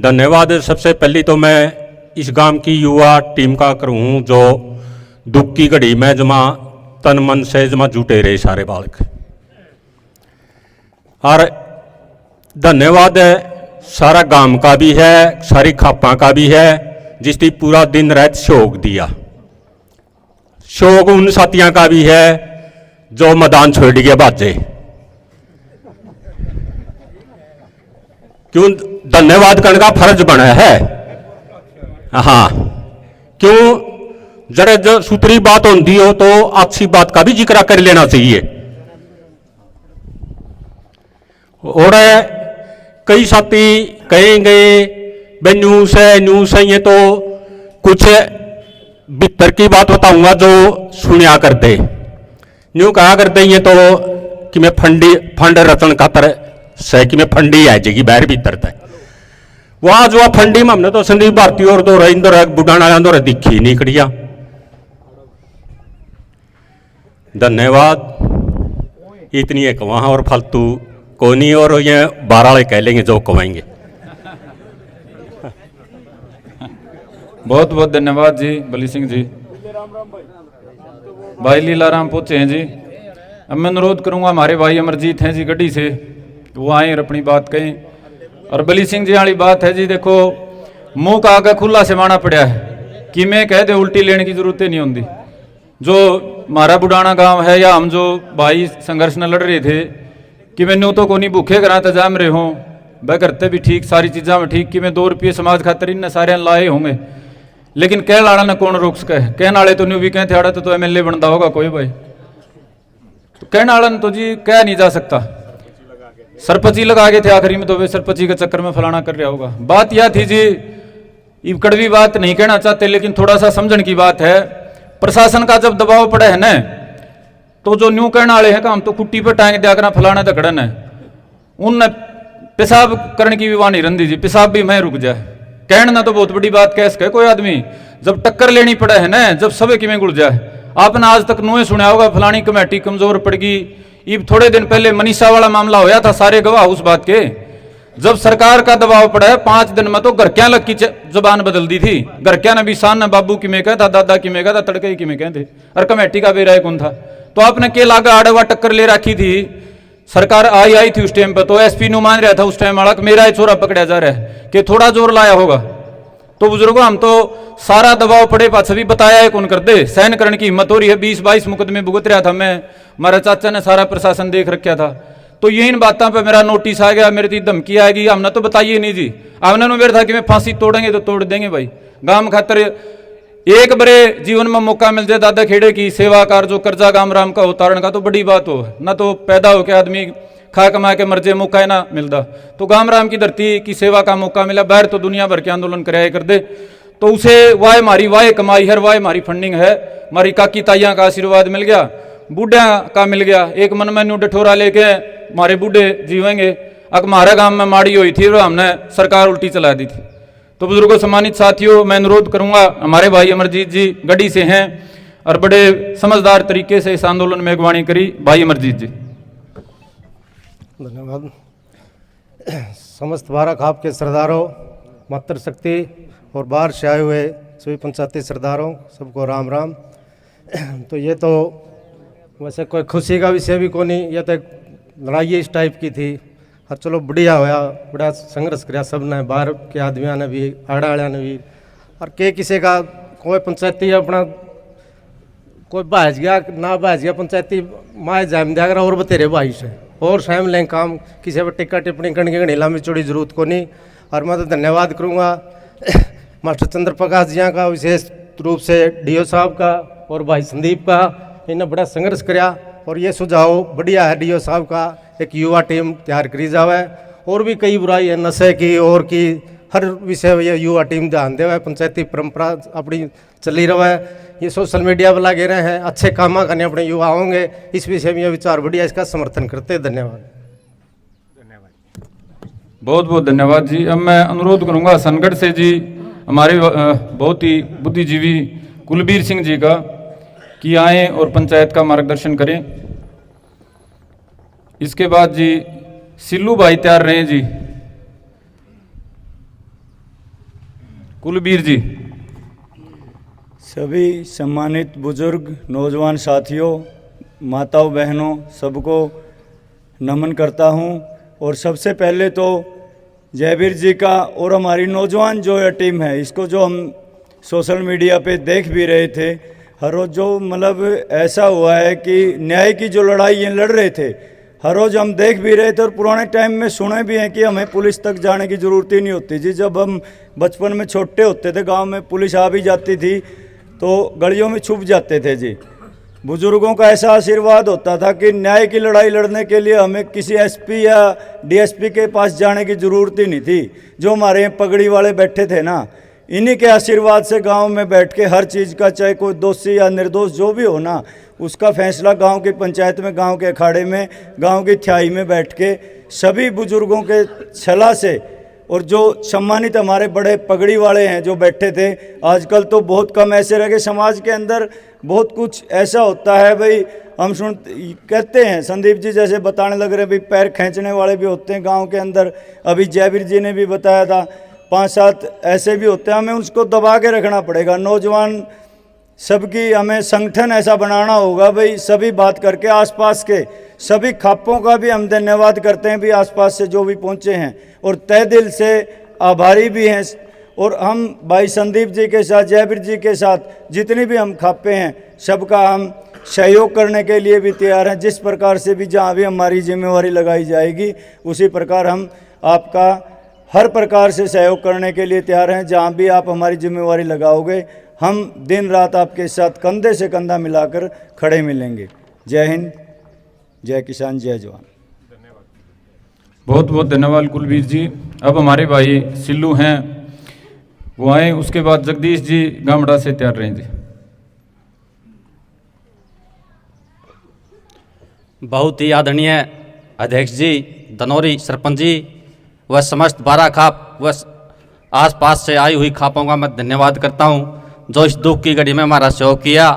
धन्यवाद सबसे पहले तो मैं इस गांव की युवा टीम का करूँ जो दुख की घड़ी में जमा तन मन से जमा जुटे रहे सारे बालक। और धन्यवाद सारा गांव का भी है, सारी खापा का भी है जिसकी पूरा दिन रात शोक दिया। शोक उन साथियों का भी है जो मैदान छोड़ गए बाजे। क्यों धन्यवाद करने का फर्ज बना है। हाँ, क्यों जरा जो सुथरी बात होती हो तो अच्छी बात का भी जिक्र कर लेना चाहिए। और कई साथी कहेंगे भाई न्यूज़ है ये तो कुछ भीतर की बात बताऊंगा जो सुनिया करते न्यू कहा करते ये तो कि मैं फंड रचन खातर सह कि मैं फंडी आ जाएगी बाहर भीतर तक वहां जो फंडी में हमने तो संदीप भारती और दो इंदौर बुढ़ाना दो दिखी नहीं कड़िया। धन्यवाद। इतनी एक वहां और फालतू को नहीं, और ये 12 वाले कह लेंगे जो कमाएंगे। बहुत बहुत धन्यवाद जी बली सिंह जी। भाई लीलाराम पहुंचे हैं जी। अब मैं अनुरोध करूंगा हमारे भाई अमरजीत हैं जी गड्डी से, तो वो आए और अपनी बात कहें। और बली सिंह जी वाली बात है जी, देखो मुंह का आगे खुला से माना पड़ा है कि मैं कह दे उल्टी लेने की जरूरत नहीं होती। जो हमारा बुढ़ाना गांव है या हम जो भाई संघर्ष न लड़ रहे थे कि मैंने तो को नहीं भूखे कराते जाम रहे हों, वह करते भी ठीक सारी चीज़ा में ठीक कि मैं 2 रुपये समाज खातर इन सारे लाए होंगे, लेकिन कह लाड़ा ने कौन रोक सके। कहने वाले तो न्यू भी कहते आड़ा तो MLA बनता होगा कोई भाई, तो कहने वाला तो जी कह नहीं जा सकता। सरपंची लगा गए थे आखिरी में, तो वे सरपंची के चक्कर में फलाना कर रहा होगा। बात यह थी जी, ये कड़वी बात नहीं कहना चाहते लेकिन थोड़ा सा समझण की बात है। प्रशासन का जब दबाव पड़ा है ना, तो जो न्यू कहने वाले हैं काम तो कुट्टी पे टांग दिया करना फलाना दखड़न है, उन पेशाब करने की भी वाह नहीं रंदी जी, पेशाब भी मैं रुक जाए। कहना ना तो बहुत बड़ी बात कह सके कोई आदमी, जब टक्कर लेनी पड़ा है ना, जब सब कि में गुड़ जाए। आपने आज तक नुए सुना होगा फलानी कमेटी कमजोर पड़ गई। ये थोड़े दिन पहले मनीषा वाला मामला होया था, सारे गवाह उस बात के। जब सरकार का दबाव पड़ा है 5 दिन में तो घर क्या लग की जुबान बदल दी थी। घर क्या ने भी शान ने बाबू की में कहता, दादा की में कहता, तड़के की में कहते, और कमेटी का बेराय कौन था। तो आपने के लागा आड़वा टक्कर ले रखी थी। सरकार आई थी उस टाइम पर, तो SP नु मान रहा था उस टाइम वाला मेरा छोरा पकड़ा जा रहा है कि थोड़ा जोर लाया होगा। तो बुजुर्गों हम तो सारा दबाव पड़े पास भी बताया है कौन कर दे, सहन करने की हिम्मत हो रही है। 20-22 मुकदमे भुगत रहा था मैं, हमारा चाचा ने सारा प्रशासन देख रखा था। तो ये इन बातों पे मेरा नोटिस आ गया, मेरी धमकी आएगी, हमने तो बताइए नहीं जी। हमने मेरा था कि मैं फांसी तोड़ेंगे तो तोड़ देंगे भाई। गांव खातर एक बड़े जीवन में मौका मिल जाए दादा खेड़े की सेवा कार जो कर्जा गाम राम का उतारण का तो बड़ी बात हो ना। तो पैदा हो के आदमी खा कमा के मर जाए, मौका ही ना मिलता। तो गाम राम की धरती की सेवा का मौका मिला, बाहर तो दुनिया भर के आंदोलन कराया कर दे, तो उसे वाह मारी वाह कमाई है, वाह मारी फंडिंग है, मारी काकी ताइया का आशीर्वाद मिल गया, बूढ़ा का मिल गया, एक मन में न्यू डठोरा लेके हमारे बूढ़े जीवेंगे। अब हमारे गांव में माड़ी हुई थी और हमने सरकार उल्टी चला दी थी। तो बुजुर्गों, सम्मानित साथियों, मैं अनुरोध करूंगा, हमारे भाई अमरजीत जी गढ़ी से हैं और बड़े समझदार तरीके से इस आंदोलन में अगवानी करी। भाई अमरजीत जी। धन्यवाद। समस्त बारह खाप के सरदारों, मातृशक्ति और बाहर से आए हुए सभी पंचायती सरदारों, सबको राम राम। तो ये तो वैसे कोई खुशी का विषय भी कोनी, यह तो लड़ाई इस टाइप की थी। और चलो बढ़िया होया, बड़ा संघर्ष किया सब ने, बाहर के आदमियों ने भी, आड़ा आड़ा ने भी। और के किसी का कोई पंचायती अपना कोई भाज गया ना भाज गया, पंचायती माए जाम दिया कर और बतेरे भाई से और स्वयं लें काम, किसी पर टिक्का टिप्पणी करने की ढीला में चोड़ी जरूरत को नहीं। और मैं तो धन्यवाद करूँगा मास्टर चंद्र प्रकाश जी का, विशेष रूप से डीओ साहब का और भाई संदीप का, इन्हें बड़ा संघर्ष कराया। और ये सुझाव बढ़िया है डीओ साहब का, एक युवा टीम तैयार करी जावे। और भी कई बुराई है नशे की और की, हर विषय ये युवा टीम ध्यान देवे, पंचायती परंपरा अपनी चली रहे। ये सोशल मीडिया पर लगे रहे हैं, अच्छे काम करने अपने युवा होंगे, इस विषय में ये विचार बढ़िया, इसका समर्थन करते हैं। धन्यवाद। बहुत बहुत धन्यवाद जी। अब मैं अनुरोध करूंगा सनगढ़ से जी हमारे बहुत ही बुद्धिजीवी कुलबीर सिंह जी का कि आएँ और पंचायत का मार्गदर्शन करें। इसके बाद जी सिल्लू भाई तैयार रहे जी। कुलबीर जी। सभी सम्मानित बुजुर्ग, नौजवान साथियों, माताओं बहनों, सबको नमन करता हूं। और सबसे पहले तो जयवीर जी का और हमारी नौजवान जो यह टीम है, इसको जो हम सोशल मीडिया पे देख भी रहे थे, हर रोज़ जो मतलब ऐसा हुआ है कि न्याय की जो लड़ाई ये लड़ रहे थे, हर रोज़ हम देख भी रहे थे और पुराने टाइम में सुने भी हैं कि हमें पुलिस तक जाने की ज़रूरत ही नहीं होती जी। जब हम बचपन में छोटे होते थे, गांव में पुलिस आ भी जाती थी तो गलियों में छुप जाते थे जी। बुजुर्गों का ऐसा आशीर्वाद होता था कि न्याय की लड़ाई लड़ने के लिए हमें किसी एसपी या डीएसपी के पास जाने की ज़रूरत ही नहीं थी। जो हमारे यहाँ पगड़ी वाले बैठे थे ना, इन्हीं के आशीर्वाद से गांव में बैठ के हर चीज़ का, चाहे कोई दोषी या निर्दोष जो भी हो ना, उसका फैसला गांव की पंचायत में, गांव के अखाड़े में, गांव की थ्याई में बैठ के सभी बुजुर्गों के सलाह से, और जो सम्मानित हमारे बड़े पगड़ी वाले हैं जो बैठे थे, आजकल तो बहुत कम ऐसे रह गए। समाज के अंदर बहुत कुछ ऐसा होता है भाई, हम कहते हैं, संदीप जी जैसे बताने लग रहे भाई, पैर खींचने वाले भी होते हैं गांव के अंदर। अभी जयवीर जी ने भी बताया था 5-7 ऐसे भी होते हैं, हमें उसको दबा के रखना पड़ेगा। नौजवान सबकी हमें संगठन ऐसा बनाना होगा भाई, सभी बात करके आसपास के सभी खापों का भी हम धन्यवाद करते हैं भी, आसपास से जो भी पहुंचे हैं और तहे दिल से आभारी भी हैं। और हम भाई संदीप जी के साथ, जयवीर जी के साथ जितनी भी हम खापे हैं, सबका हम सहयोग करने के लिए भी तैयार हैं। जिस प्रकार से भी जहाँ भी हमारी जिम्मेवारी लगाई जाएगी, उसी प्रकार हम आपका हर प्रकार से सहयोग करने के लिए तैयार हैं। जहाँ भी आप हमारी जिम्मेवारी लगाओगे, हम दिन रात आपके साथ कंधे से कंधा मिलाकर खड़े मिलेंगे। जय हिंद, जय किसान, जय जवान। बहुत बहुत धन्यवाद कुलबीर जी। अब हमारे भाई सिल्लू हैं, वो आए। उसके बाद जगदीश जी गामड़ा से तैयार रहें जी। बहुत ही आदरणीय अध्यक्ष जी, दनौरी सरपंच जी व समस्त 12 खाप व आसपास से आई हुई खापों का मैं धन्यवाद करता हूं, जो इस दुख की घड़ी में हमारा सहयोग किया।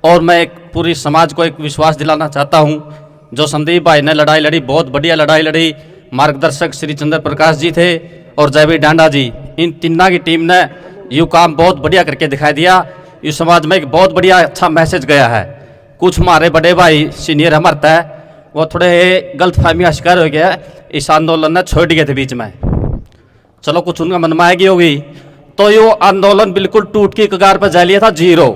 और मैं एक पूरी समाज को एक विश्वास दिलाना चाहता हूं, जो संदीप भाई ने लड़ाई लड़ी, बहुत बढ़िया लड़ाई लड़ी। मार्गदर्शक श्री चंद्र प्रकाश जी थे और जयवीर डांडा जी, इन तीनों की टीम ने ये काम बहुत बढ़िया करके दिखाई दिया। इस समाज में एक बहुत बढ़िया अच्छा मैसेज गया है। कुछ हमारे बड़े भाई सीनियर हमारे थे, वो थोड़े गलतफहमी का शिकार हो गया, इस आंदोलन ने छोड़ गए थे बीच में। चलो कुछ उनका मनमाएगी होगी, तो ये आंदोलन बिल्कुल टूट की कगार पर जा लिया था, 0।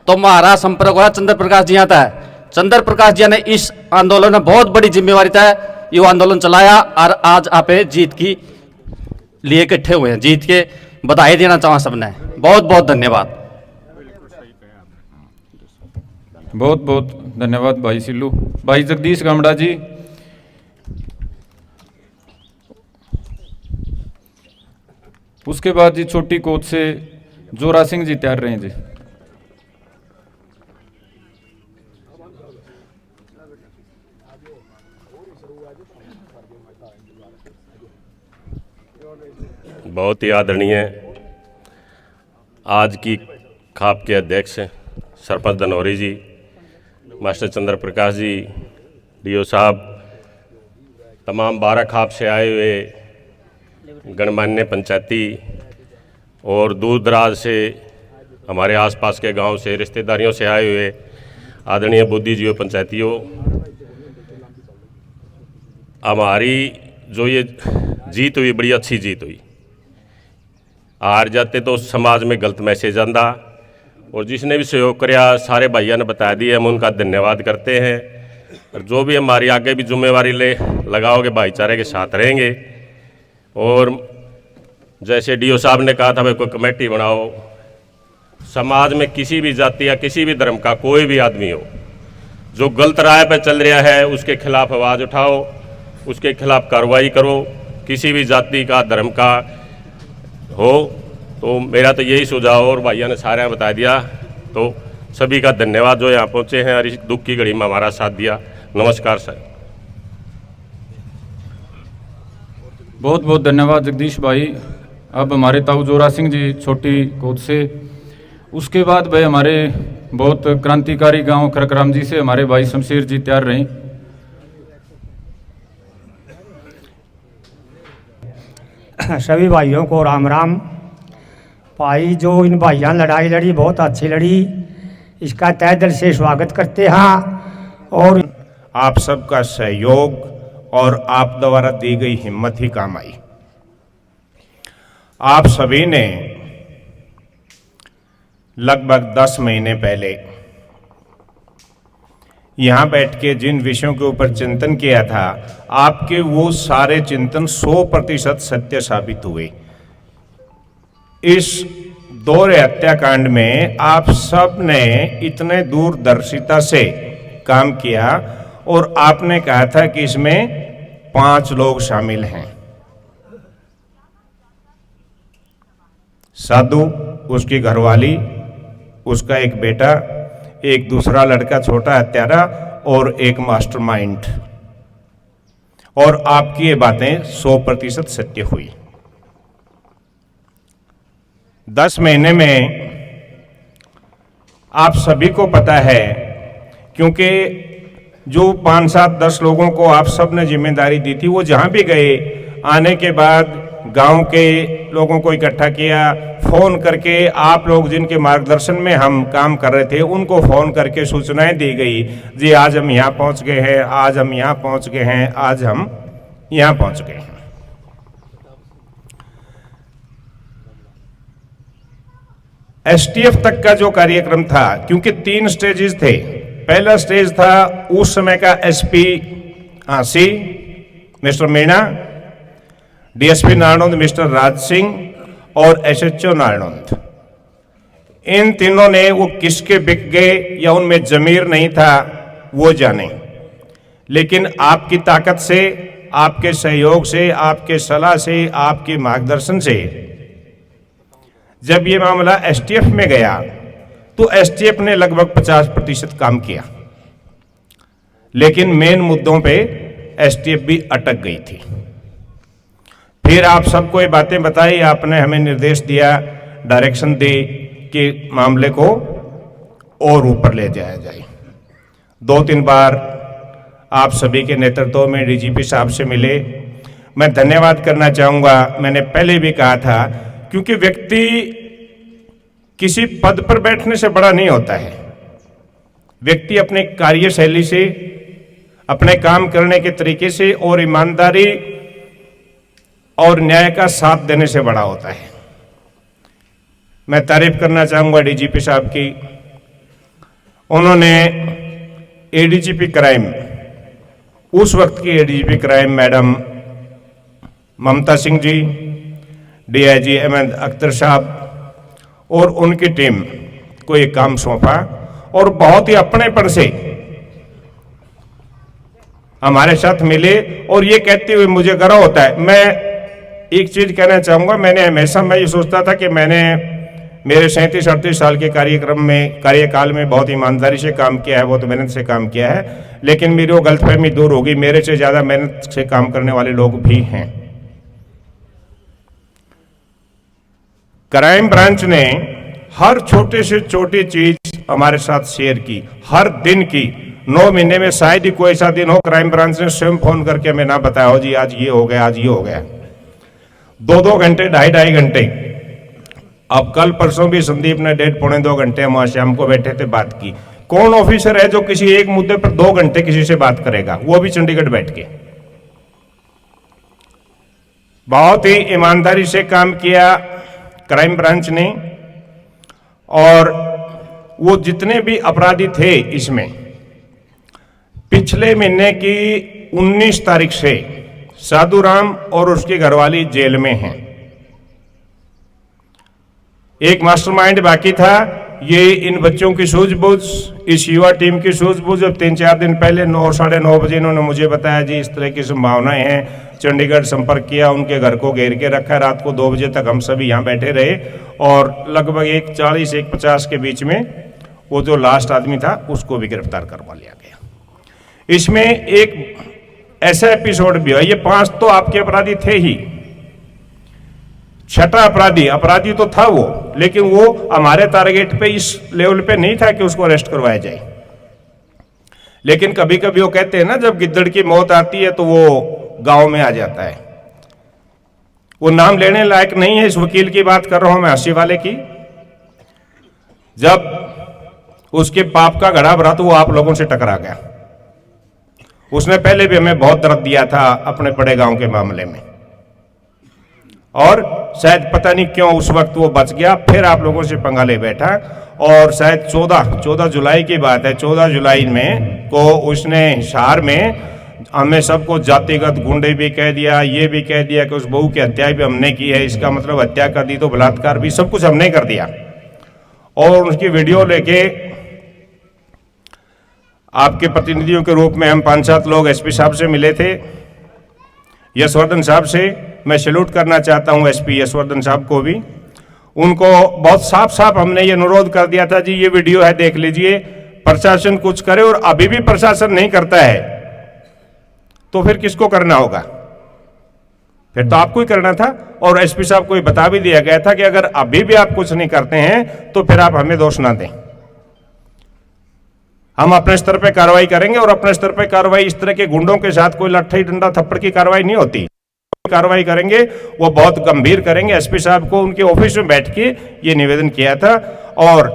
तो हमारा संपर्क हुआ चंद्र प्रकाश जी आता है। चंद्र प्रकाश जी ने इस आंदोलन में बहुत बड़ी जिम्मेवारी था, ये आंदोलन चलाया और आज आप जीत की लिए इकट्ठे हुए हैं। जीत के बधाई देना चाहूँ सबने। बहुत बहुत धन्यवाद। बहुत बहुत धन्यवाद भाई सिल्लू। भाई जगदीश गामड़ा जी, उसके बाद जी छोटी कोच से जोरा सिंह जी तैयार रहे जी। बहुत ही आदरणीय आज की खाप के अध्यक्ष सरपंच धनौरी जी, मास्टर चंद्र प्रकाश जी, डीओ साहब, तमाम 12 खाप से आए हुए गणमान्य पंचायती और दूर दराज से हमारे आसपास के गांव से रिश्तेदारियों से आए हुए आदरणीय बुद्धिजीवियों पंचायतियों, हमारी जो ये जीत हुई बड़ी अच्छी जीत हुई। हार जाते तो समाज में गलत मैसेज आंदा, और जिसने भी सहयोग कराया सारे भाइयों ने बता दिया, हम उनका धन्यवाद करते हैं। और जो भी हमारी आगे भी जिम्मेवारी लगाओगे भाईचारे के साथ रहेंगे। और जैसे डीओ साहब ने कहा था भाई कोई कमेटी बनाओ, समाज में किसी भी जाति या किसी भी धर्म का कोई भी आदमी हो जो गलत राह पर चल रहा है उसके खिलाफ आवाज़ उठाओ, उसके खिलाफ कार्रवाई करो, किसी भी जाति का धर्म का हो। तो मेरा तो यही सुझाव, और भाइयों ने सारे बता दिया। तो सभी का धन्यवाद जो यहाँ पहुँचे हैं और इस दुख की घड़ी में हमारा साथ दिया। नमस्कार सर। बहुत बहुत धन्यवाद जगदीश भाई। अब हमारे ताऊ जोरा सिंह जी छोटी कोच से, उसके बाद भाई हमारे बहुत क्रांतिकारी गांव खरकराम जी से हमारे भाई शमशेर जी तैयार रहे। सभी भाइयों को राम राम। भाई जो इन भाइयों लड़ाई लड़ी बहुत अच्छी लड़ी, इसका तहे दिल से स्वागत करते हैं। और आप सबका सहयोग और आप द्वारा दी गई हिम्मत ही काम आई। आप सभी ने लगभग 10 महीने पहले यहाँ बैठ के जिन विषयों के ऊपर चिंतन किया था, आपके वो सारे चिंतन 100% सत्य साबित हुए। इस दौरे हत्याकांड में आप सब ने इतने दूरदर्शिता से काम किया, और आपने कहा था कि इसमें 5 लोग शामिल हैं। साधु, उसकी घरवाली, उसका एक बेटा, एक दूसरा लड़का छोटा हत्यारा और एक मास्टरमाइंड। और आपकी ये बातें 100% सत्य हुई। 10 महीने में आप सभी को पता है, क्योंकि जो 5, 7, 10 लोगों को आप सब ने जिम्मेदारी दी थी, वो जहाँ भी गए, आने के बाद गांव के लोगों को इकट्ठा किया, फ़ोन करके आप लोग जिनके मार्गदर्शन में हम काम कर रहे थे उनको फ़ोन करके सूचनाएं दी गई, जी आज हम यहाँ पहुँच गए हैं, आज हम यहाँ पहुँच गए हैं, आज हम यहाँ पहुँच गए हैं। एसटीएफ तक का जो कार्यक्रम था, क्योंकि 3 स्टेजेस थे। पहला स्टेज था उस समय का एसपी सी Mister Meena, DSP Narnaund Mister Raj Singh और एसएचओ नारनौंद। इन तीनों ने वो किसके बिक गए या उनमें जमीर नहीं था वो जाने, लेकिन आपकी ताकत से, आपके सहयोग से, आपके सलाह से, आपके मार्गदर्शन से जब ये मामला एसटीएफ में गया तो एसटीएफ ने लगभग 50% काम किया, लेकिन मेन मुद्दों पे एसटीएफ भी अटक गई थी। फिर आप सबको ये बातें बताई, आपने हमें निर्देश दिया, डायरेक्शन दी कि मामले को और ऊपर ले जाया जाए। 2-3 बार आप सभी के नेतृत्व में डीजीपी साहब से मिले। मैं धन्यवाद करना चाहूँगा, मैंने पहले भी कहा था, क्योंकि व्यक्ति किसी पद पर बैठने से बड़ा नहीं होता है। व्यक्ति अपने कार्यशैली से, अपने काम करने के तरीके से और ईमानदारी और न्याय का साथ देने से बड़ा होता है। मैं तारीफ करना चाहूँगा डीजीपी साहब की। उन्होंने एडीजीपी क्राइम, उस वक्त की एडीजीपी क्राइम मैडम ममता सिंह जी, डीआईजी अहमद अख्तर साहब और उनकी टीम को ये काम सौंपा, और बहुत ही अपनेपन से हमारे साथ मिले। और ये कहते हुए मुझे गर्व होता है, मैं एक चीज कहना चाहूंगा, मैं ये सोचता था कि मैंने मेरे 37-38 साल के कार्यकाल में बहुत ईमानदारी से काम किया है, बहुत मेहनत से काम किया है, लेकिन मेरी वो गलतफहमी दूर होगी। मेरे से ज्यादा मेहनत से काम करने वाले लोग भी हैं। क्राइम ब्रांच ने हर छोटे से छोटी चीज हमारे साथ शेयर की, हर दिन की। 9 महीने में शायद ही कोई ऐसा दिन हो क्राइम ब्रांच ने स्वयं फोन करके हमें ना बताया हो जी आज ये हो गया, आज ये हो गया। 2-2 घंटे, 2.5 घंटे। अब कल परसों भी संदीप ने 1.5-2 घंटे हम वहां शाम को बैठे थे, बात की। कौन ऑफिसर है जो किसी एक मुद्दे पर 2 घंटे किसी से बात करेगा, वो भी चंडीगढ़ बैठ के। बहुत ही ईमानदारी से काम किया क्राइम ब्रांच ने। और वो जितने भी अपराधी थे इसमें, पिछले महीने की 19 तारीख से साधुराम और उसकी घरवाली जेल में हैं। एक मास्टरमाइंड बाकी था। ये इन बच्चों की सूझबूझ, इस युवा टीम की सूझबूझ। अब 3-4 दिन पहले 9-9:30 बजे इन्होंने मुझे बताया जी इस तरह की संभावनाएं हैं। चंडीगढ़ संपर्क किया, उनके घर को घेर के रखा। रात को 2 बजे तक हम सभी यहाँ बैठे रहे और लगभग 1:40-1:50 के बीच में वो जो लास्ट आदमी था उसको भी गिरफ्तार करवा लिया गया। इसमें एक ऐसा एपिसोड भी है, ये 5 तो आपके अपराधी थे ही, 6ठा अपराधी तो था वो, लेकिन वो हमारे टारगेट पे इस लेवल पे नहीं था कि उसको अरेस्ट करवाया जाए। लेकिन कभी कभी वो कहते हैं ना, जब गिद्दड़ की मौत आती है तो वो गांव में आ जाता है। वो नाम लेने लायक नहीं है। इस वकील की बात कर रहा हूं मैं, हंसी वाले की। जब उसके पाप का घड़ा भरा तो वो आप लोगों से टकरा गया। उसने पहले भी हमें बहुत दर्द दिया था अपने बड़े गांव के मामले में, और शायद पता नहीं क्यों उस वक्त वो बच गया, फिर आप लोगों से पंगा ले बैठा। और शायद 14 जुलाई की बात है, 14 जुलाई में को उसने हिसार में हमें सबको जातिगत गुंडे भी कह दिया, ये भी कह दिया कि उस बहू की हत्या भी हमने की है। इसका मतलब हत्या कर दी तो बलात्कार भी, सब कुछ हमने कर दिया। और उसकी वीडियो लेके आपके प्रतिनिधियों के रूप में हम 5-7 लोग एसपी साहब से मिले थे, यशवर्धन साहब से। मैं सैल्यूट करना चाहता हूं एसपी यशवर्धन साहब को भी। उनको बहुत साफ साफ हमने ये अनुरोध कर दिया था, जी ये वीडियो है देख लीजिए, प्रशासन कुछ करे। और अभी भी प्रशासन नहीं करता है तो फिर किसको करना होगा? फिर तो आपको ही करना था। और एसपी साहब को ये बता भी दिया गया था कि अगर अभी भी आप कुछ नहीं करते हैं तो फिर आप हमें दोष ना दें, हम अपने स्तर पे कार्रवाई करेंगे। और अपने स्तर पे कार्रवाई इस तरह के गुंडों के साथ कोई लाठी डंडा थप्पड़ की कार्रवाई नहीं होती। कार्रवाई करेंगे वो बहुत गंभीर करेंगे। एसपी साहब को उनके ऑफिस में बैठ के ये निवेदन किया था। और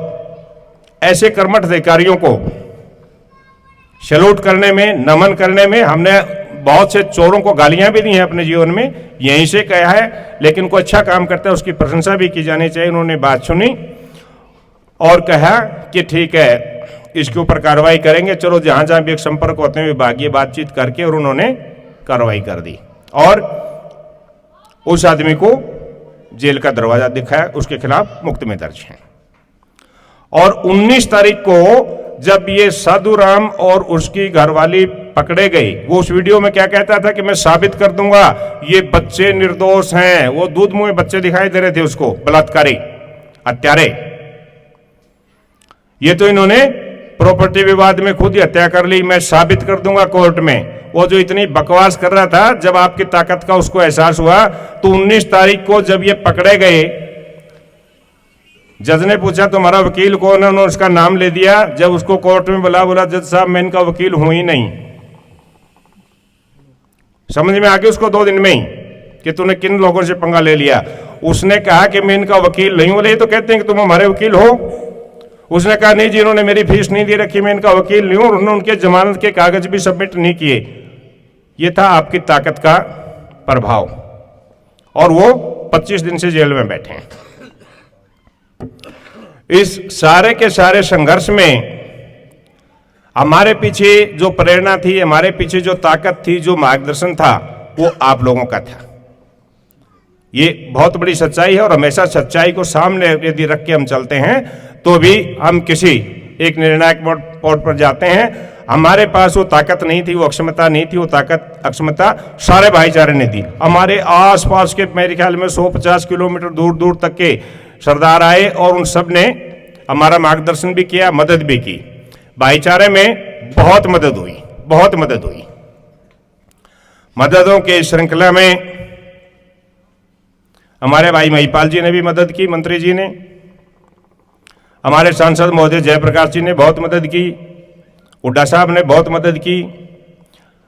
ऐसे कर्मठ अधिकारियों को सैल्यूट करने में, नमन करने में, हमने बहुत से चोरों को गालियां भी दी हैं अपने जीवन में, यहीं से कहा है। लेकिन कोई अच्छा काम करता है उसकी प्रशंसा भी की जानी चाहिए। उन्होंने बात सुनी और कहा कि ठीक है इसके ऊपर कार्रवाई करेंगे। चलो जहां जहां भी एक संपर्क होते हैं विभागीय बातचीत करके, और उन्होंने कार्रवाई कर दी और उस आदमी को जेल का दरवाजा दिखाया, उसके खिलाफ मुकदमे दर्ज हैं। और 19 तारीख को जब ये साधुराम और उसकी घरवाली पकड़े गई, वो उस वीडियो में क्या कहता था कि मैं साबित कर दूंगा ये बच्चे निर्दोष हैं। वो दूध मुंह बच्चे दिखाई दे रहे थे उसको, बलात्कारी, हत्यारे। ये तो इन्होंने प्रॉपर्टी विवाद में खुद ही हत्या कर ली, मैं साबित कर दूंगा कोर्ट में। वो जो इतनी बकवास कर रहा था, जब आपकी ताकत का उसको एहसास हुआ तो 19 तारीख को जब ये पकड़े गए, जज ने पूछा तुम्हारा वकील कौन है, उन्होंने उसका नाम ले दिया। जब उसको कोर्ट में बोला जज साहब मैं इनका वकील हूं ही नहीं। समझ में आ गया उसको 2 दिन में ही कि तूने किन लोगों से पंगा ले लिया। उसने कहा कि मैं इनका वकील नहीं हूं। बोले तो कहते हैं कि तुम हमारे वकील हो। उसने कहा नहीं जी, इन्होंने मेरी फीस नहीं दे रखी, मैं इनका वकील नहीं हूं। और उन्होंने उनके जमानत के कागज भी सबमिट नहीं किए। ये था आपकी ताकत का प्रभाव। और वो 25 दिन से जेल में बैठे हैं। इस सारे के सारे संघर्ष में हमारे पीछे जो प्रेरणा थी, हमारे पीछे जो ताकत थी, जो मार्गदर्शन था, वो आप लोगों का था। ये बहुत बड़ी सच्चाई है। और हमेशा सच्चाई को सामने यदि रख के हम चलते हैं तो भी हम किसी एक निर्णायक पॉइंट पर जाते हैं। हमारे पास वो ताकत नहीं थी, वो अक्षमता नहीं थी, वो ताकत अक्षमता सारे भाईचारे ने दी। हमारे आसपास के मेरे ख्याल में 150 किलोमीटर दूर दूर तक के सरदार आए और उन सब ने हमारा मार्गदर्शन भी किया, मदद भी की। भाईचारे में बहुत मदद हुई, बहुत मदद हुई। मददों के श्रृंखला में हमारे भाई महिपाल जी ने भी मदद की, मंत्री जी ने, हमारे सांसद महोदय जयप्रकाश जी ने बहुत मदद की, हुड्डा साहब ने बहुत मदद की,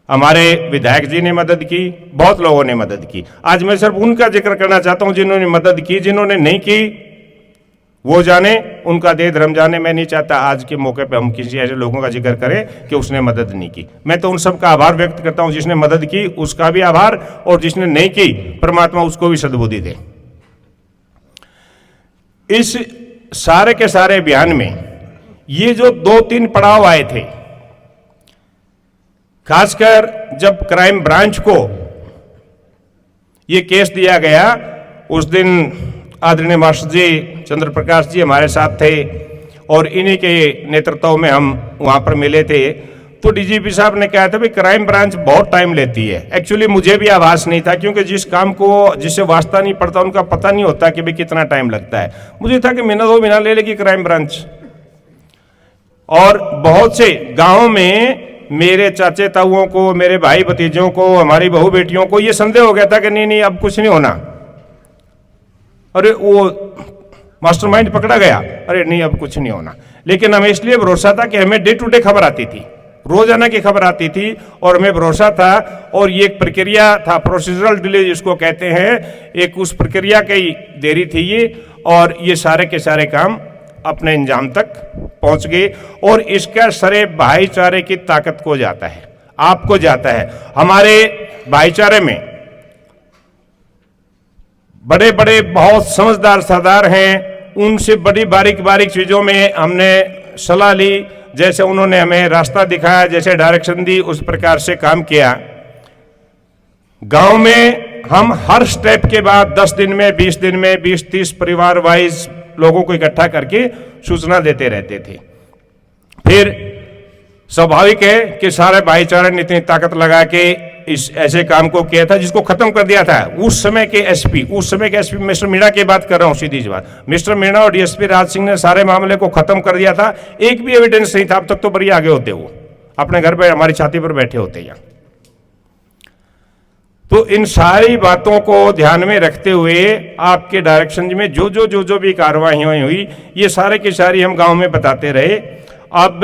हमारे विधायक जी ने मदद की, बहुत लोगों ने मदद की। आज मैं सिर्फ उनका जिक्र करना चाहता हूं जिन्होंने मदद की, जिन्होंने नहीं की वो जाने, उनका देह धर्म जाने। मैं नहीं चाहता आज के मौके पे हम किसी ऐसे लोगों का जिक्र करें कि उसने मदद नहीं की। मैं तो उन सब का आभार व्यक्त करता हूं, जिसने मदद की उसका भी आभार, और जिसने नहीं की परमात्मा उसको भी सद्बुद्धि दे। इस सारे के सारे अभियान में ये जो 2-3 पड़ाव आए थे, खासकर जब क्राइम ब्रांच को ये केस दिया गया, उस दिन आदरणीय मास्टर जी चंद्र प्रकाश जी हमारे साथ थे और इन्हीं के नेतृत्व में हम वहां पर मिले थे। तो डीजीपी साहब ने कहा था भाई क्राइम ब्रांच बहुत टाइम लेती है। एक्चुअली मुझे भी आभास नहीं था, क्योंकि जिस काम को जिससे वास्ता नहीं पड़ता उनका पता नहीं होता कि भाई कितना टाइम लगता है। मुझे था कि महीना 2 महीना ले लेगी क्राइम ब्रांच। और बहुत से गाँव में मेरे चाचे ताऊओं को, मेरे भाई भतीजों को, हमारी बहू बेटियों को ये संदेह हो गया था कि नहीं अब कुछ नहीं होना, अरे वो मास्टरमाइंड पकड़ा गया, अरे नहीं अब कुछ नहीं होना। लेकिन हमें इसलिए भरोसा था कि हमें डे टू डे खबर आती थी, रोजाना की खबर आती थी, और हमें भरोसा था। और ये एक प्रक्रिया था, प्रोसीजरल डिले जिसको कहते हैं, एक उस प्रक्रिया की देरी थी ये, और ये सारे के सारे काम अपने अंजाम तक पहुंच गए। और इसका श्रेय भाईचारे की ताकत को जाता है, आपको जाता है। हमारे भाईचारे में बड़े बड़े बहुत समझदार सरदार हैं, उनसे बड़ी बारीक बारीक चीजों में हमने सलाह ली। जैसे उन्होंने हमें रास्ता दिखाया, जैसे डायरेक्शन दी, उस प्रकार से काम किया। गांव में हम हर स्टेप के बाद 10 दिन में, 20 दिन में 20-30 परिवार वाइज लोगों को इकट्ठा करके सूचना देते रहते थे। फिर स्वाभाविक है कि सारे भाईचारे ने इतनी ताकत लगा के इस ऐसे काम को किया था जिसको खत्म कर दिया था। उस समय के एसपी मिस्टर मीणा की बात कर रहा हूं, सीधी सी बात, मिस्टर मीणा और डीएसपी राज सिंह ने सारे मामले को खत्म कर दिया था। एक भी एविडेंस नहीं था, अब तक तो बड़ी आगे होते, वो अपने घर पे हमारी छाती पर बैठे होते यहाँ। तो इन सारी बातों को ध्यान में रखते हुए आपके डायरेक्शन में जो भी कार्रवाई हुई, ये सारे की सारी हम गांव में बताते रहे। अब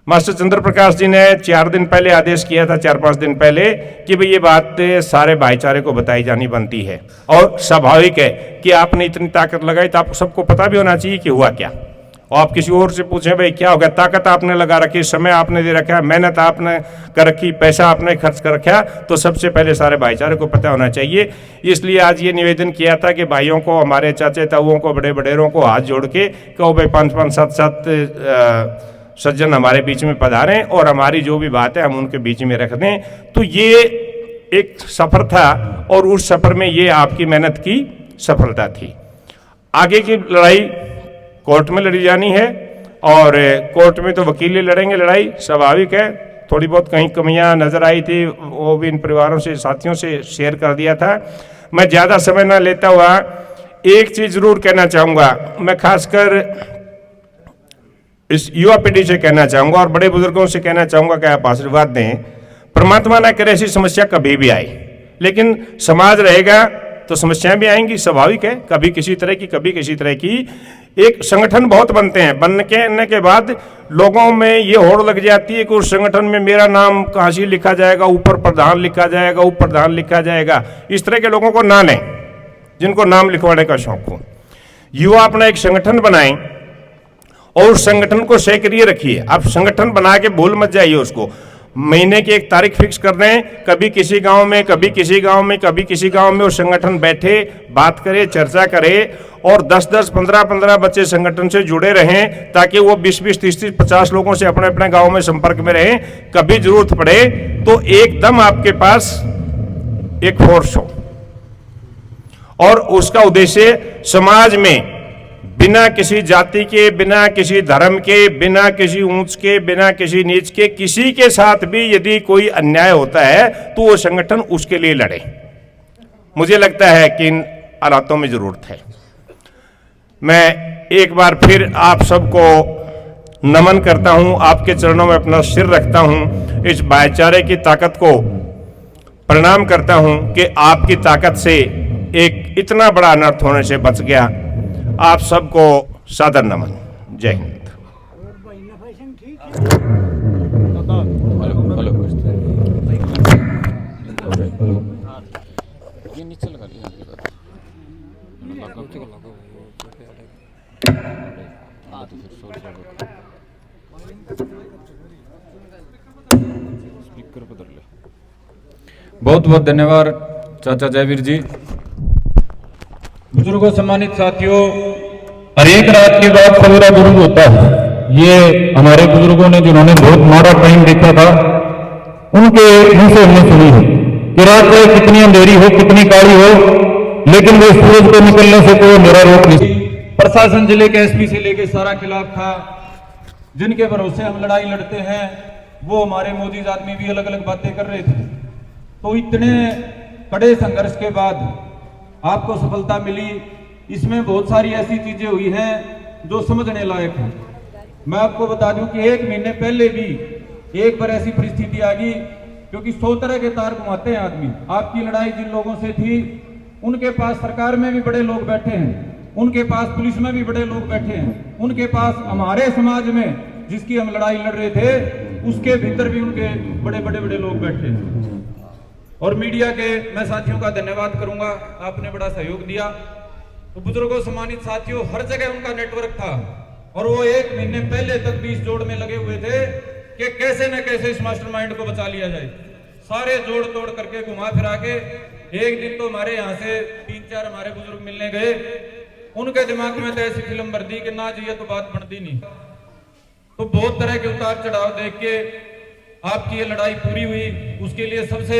मास्टर चंद्र प्रकाश जी ने 4 दिन पहले आदेश किया था, 4-5 दिन पहले, कि भाई ये बात सारे भाईचारे को बताई जानी बनती है। और स्वाभाविक है कि आपने इतनी ताकत लगाई तो आपको सबको पता भी होना चाहिए कि हुआ क्या। और आप किसी और से पूछें भाई क्या हो गया, ताकत आपने लगा रखी, समय आपने दे रखा, मेहनत आपने कर रखी, पैसा आपने खर्च कर रखा, तो सबसे पहले सारे भाईचारे को पता होना चाहिए। इसलिए आज ये निवेदन किया था कि भाइयों को, हमारे चाचे ताऊओं को, बड़े बड़ेरों को हाथ जोड़ के कहो भाई 5-5, 7-7 सज्जन हमारे बीच में पधारें और हमारी जो भी बात है हम उनके बीच में रख दें। तो ये एक सफर था और उस सफर में ये आपकी मेहनत की सफलता थी। आगे की लड़ाई कोर्ट में लड़ी जानी है और कोर्ट में तो वकील ही लड़ेंगे लड़ाई, स्वाभाविक है। थोड़ी बहुत कहीं कमियां नजर आई थी, वो भी इन परिवारों से, साथियों से शेयर कर दिया था। मैं ज़्यादा समय ना लेता हुआ एक चीज़ जरूर कहना चाहूँगा, मैं खासकर इस युवा पीढ़ी से कहना चाहूँगा और बड़े बुजुर्गों से कहना चाहूँगा कि आप आशीर्वाद दें। परमात्मा ना करे ऐसी समस्या कभी भी आए, लेकिन समाज रहेगा तो समस्याएं भी आएंगी, स्वाभाविक है। कभी किसी तरह की, कभी किसी तरह की। एक संगठन बहुत बनते हैं, बनने के बाद लोगों में ये होड़ लग जाती है कि उस संगठन में मेरा नाम कहाँ से लिखा जाएगा, ऊपर प्रधान लिखा जाएगा, ऊपर प्रधान लिखा जाएगा। इस तरह के लोगों को ना लें जिनको नाम लिखवाने का शौक हो। युवा अपना एक संगठन बनाएं और उस संगठन को सक्रिय रखिए। आप संगठन बना के भूल मत जाइए उसको। महीने की एक तारीख फिक्स कर दें, कभी किसी गांव में, कभी किसी गांव में, कभी किसी गांव में वो संगठन बैठे, बात करे, चर्चा करे और 10-10, 15-15 बच्चे संगठन से जुड़े रहें ताकि वो 20-20, 30-30, 50 लोगों से अपने अपने गांव में संपर्क में रहें। कभी जरूरत पड़े तो एकदम आपके पास एक फोर्स हो और उसका उद्देश्य समाज में बिना किसी जाति के, बिना किसी धर्म के, बिना किसी ऊंच के, बिना किसी नीच के, किसी के साथ भी यदि कोई अन्याय होता है तो वो संगठन उसके लिए लड़े। मुझे लगता है कि इन हालातों में जरूरत है। मैं एक बार फिर आप सबको नमन करता हूं, आपके चरणों में अपना सिर रखता हूं, इस भाईचारे की ताकत को प्रणाम करता हूं कि आपकी ताकत से एक इतना बड़ा अनर्थ होने से बच गया। आप सबको सादर नमन। जय हिंद। बहुत बहुत धन्यवाद चाचा जयवीर जी। बुजुर्गों, सम्मानित साथियों, हर एक रात के बाद सवेरा जरूर होता है। ये हमारे बुजुर्गों ने जिन्होंने बहुत माड़ा टाइम देखा था, उनके मुंह से हमने सुनी है कि रात चाहे कितनी अंधेरी हो, कितनी काली हो, लेकिन वो सूरज को निकलने से कोई मेरा रोक नहीं। प्रशासन जिले के एसपी से लेके सारा खिलाफ था, जिनके भरोसे हम लड़ाई लड़ते हैं, वो हमारे मोदी आदमी भी अलग अलग बातें कर रहे थे। तो इतने कड़े संघर्ष के बाद आपको सफलता मिली। इसमें बहुत सारी ऐसी चीजें हुई हैं जो समझने लायक हैं। मैं आपको बता दूं कि 1 महीने पहले भी एक बार ऐसी परिस्थिति आ गई, क्योंकि 100 तरह के तार घुमाते हैं आदमी। आपकी लड़ाई जिन लोगों से थी, उनके पास सरकार में भी बड़े लोग बैठे हैं, उनके पास पुलिस में भी बड़े लोग बैठे हैं, उनके पास हमारे समाज में जिसकी हम लड़ाई लड़ रहे थे उसके भीतर भी उनके बड़े बड़े बड़े लोग बैठे हैं। और मीडिया के मैं साथियों का धन्यवाद करूंगा, आपने बड़ा सहयोग दिया। तो बुजुर्गों, सम्मानित साथियों, हर जगह उनका नेटवर्क था और वो 1 महीने पहले तक भी इस जोड़ में लगे हुए थे कि कैसे न कैसे इस मास्टरमाइंड को बचा लिया जाए। सारे जोड़ तोड़ करके घुमा फिरा के एक दिन तो हमारे यहाँ से 3-4 हमारे बुजुर्ग मिलने गए। उनके दिमाग में तो ऐसी फिल्म भर दी कि ना जी ये तो बात बनती नहीं। तो बहुत तरह के उतार चढ़ाव देख के आपकी ये लड़ाई पूरी हुई। उसके लिए सबसे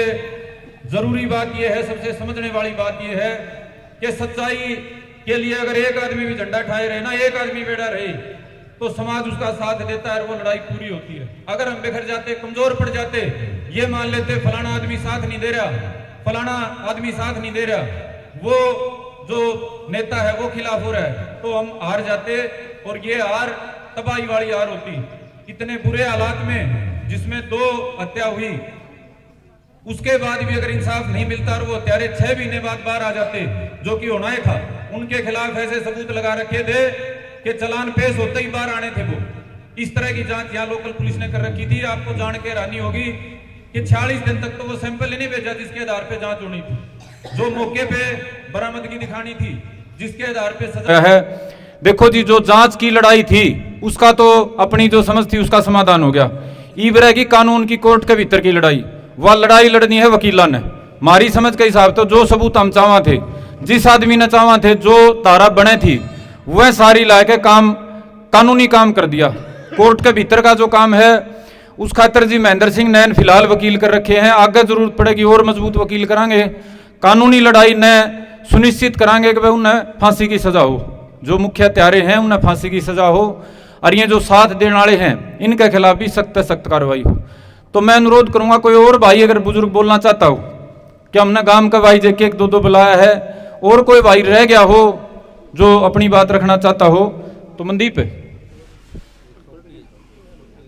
जरूरी बात यह है, सबसे समझने वाली बात यह है कि सच्चाई के लिए अगर एक आदमी भी झंडा ठाए रहे ना, एक आदमी बेड़ा रहे, तो समाज उसका साथ देता है और वो लड़ाई पूरी होती है। अगर हम बिखर जाते, कमजोर पड़ जाते, ये मान लेते फलाना आदमी साथ नहीं दे रहा, फलाना आदमी साथ नहीं दे रहा, वो जो नेता है वो खिलाफ हो रहा है, तो हम हार जाते और ये हार तबाही वाली हार होती। इतने बुरे हालात में जिसमें 2 हत्या हुई, उसके बाद भी अगर इंसाफ नहीं मिलता और वो हत्यारे 6 महीने बाद बाहर आ जाते, जो कि होना ही था, उनके खिलाफ ऐसे सबूत लगा रखे थे कि चालान पेश होते ही बाहर आने थे वो। इस तरह की जांच यहाँ लोकल पुलिस ने कर रखी थी। आपको जान के हैरानी होगी कि 46 दिन तक तो वो सैंपल ही नहीं भेजा जिसके आधार पे जांच होनी थी, जो मौके पे बरामदगी दिखानी थी, जिसके आधार पे सजा है। देखो जी, जो जांच की लड़ाई थी उसका तो अपनी जो समझ थी उसका समाधान हो गया। ईबरा की कानून की कोर्ट के भीतर की लड़ाई, वह लड़ाई लड़नी है वकीला ने। हमारी समझ के हिसाब तो जो सबूत हम चाहवा थे, जिस आदमी ने चाहवा थे, जो तारा बने थी, वह सारी लाके काम कानूनी काम कर दिया। कोर्ट के भीतर का जो काम है उस खातर जी महेंद्र सिंह नैन फिलहाल वकील कर रखे हैं। आगे जरूरत पड़ेगी और मजबूत वकील करांगे। कानूनी लड़ाई ने सुनिश्चित करांगे कि भाई उन्हें फांसी की सजा हो, जो मुख्य हत्यारे हैं उन्हें फांसी की सजा हो, और ये जो साथ देने वाले हैं इनके खिलाफ भी सख्त सख्त कार्रवाई हो। तो मैं अनुरोध करूंगा, कोई और भाई अगर बुजुर्ग बोलना चाहता हो कि हमने गांव का भाई जेके 1-2 बुलाया है, और कोई भाई रह गया हो जो अपनी बात रखना चाहता हो, तो मनदीप है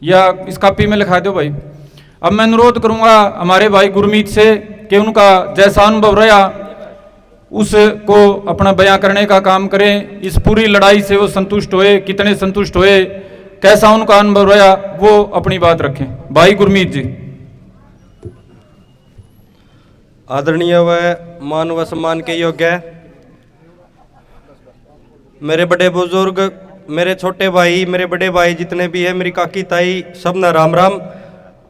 या इस कापी में लिखा दो भाई। अब मैं अनुरोध करूंगा हमारे भाई गुरमीत से कि उनका जैसा अनुभव रहा उसको अपना बयां करने का काम करें। इस पूरी लड़ाई से वो संतुष्ट हुए, कितने संतुष्ट हुए, कैसा उनका अनुभव रहा, वो अपनी बात रखें। भाई गुरमीत जी। आदरणीय व मान व सम्मान के योग्य मेरे बड़े बुजुर्ग, मेरे छोटे भाई, मेरे बड़े भाई जितने भी है, मेरी काकी ताई, सब ना राम राम,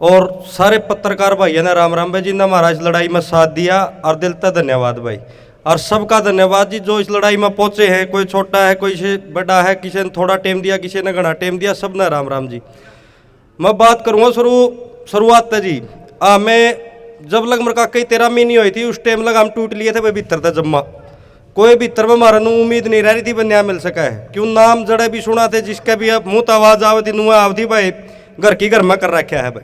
और सारे पत्रकार भाइयों ने राम राम भाई, जिन्होंने हमारा इस लड़ाई में साथ दिया, और दिल तक धन्यवाद भाई। और सबका धन्यवाद जी जो इस लड़ाई में पहुंचे हैं, कोई छोटा है, कोई से बड़ा है, किसी ने थोड़ा टाइम दिया, किसी ने घना टाइम दिया, सब ना राम राम जी। मैं बात करूँगा शुरुआत है जी। मैं जब लग मर का कई 13 महीने हुई थी, उस टाइम लग हम टूट लिए थे भाई भीतर था जम्मा, कोई भी तरफ हमारा नू उम्मीद नहीं रह रही थी न्याय मिल सका है। क्यों नाम जड़े भी सुना थे जिसका भी अब मुँह आवाज आवती नुआ आवती भाई घर की घर में कर रखा है भाई,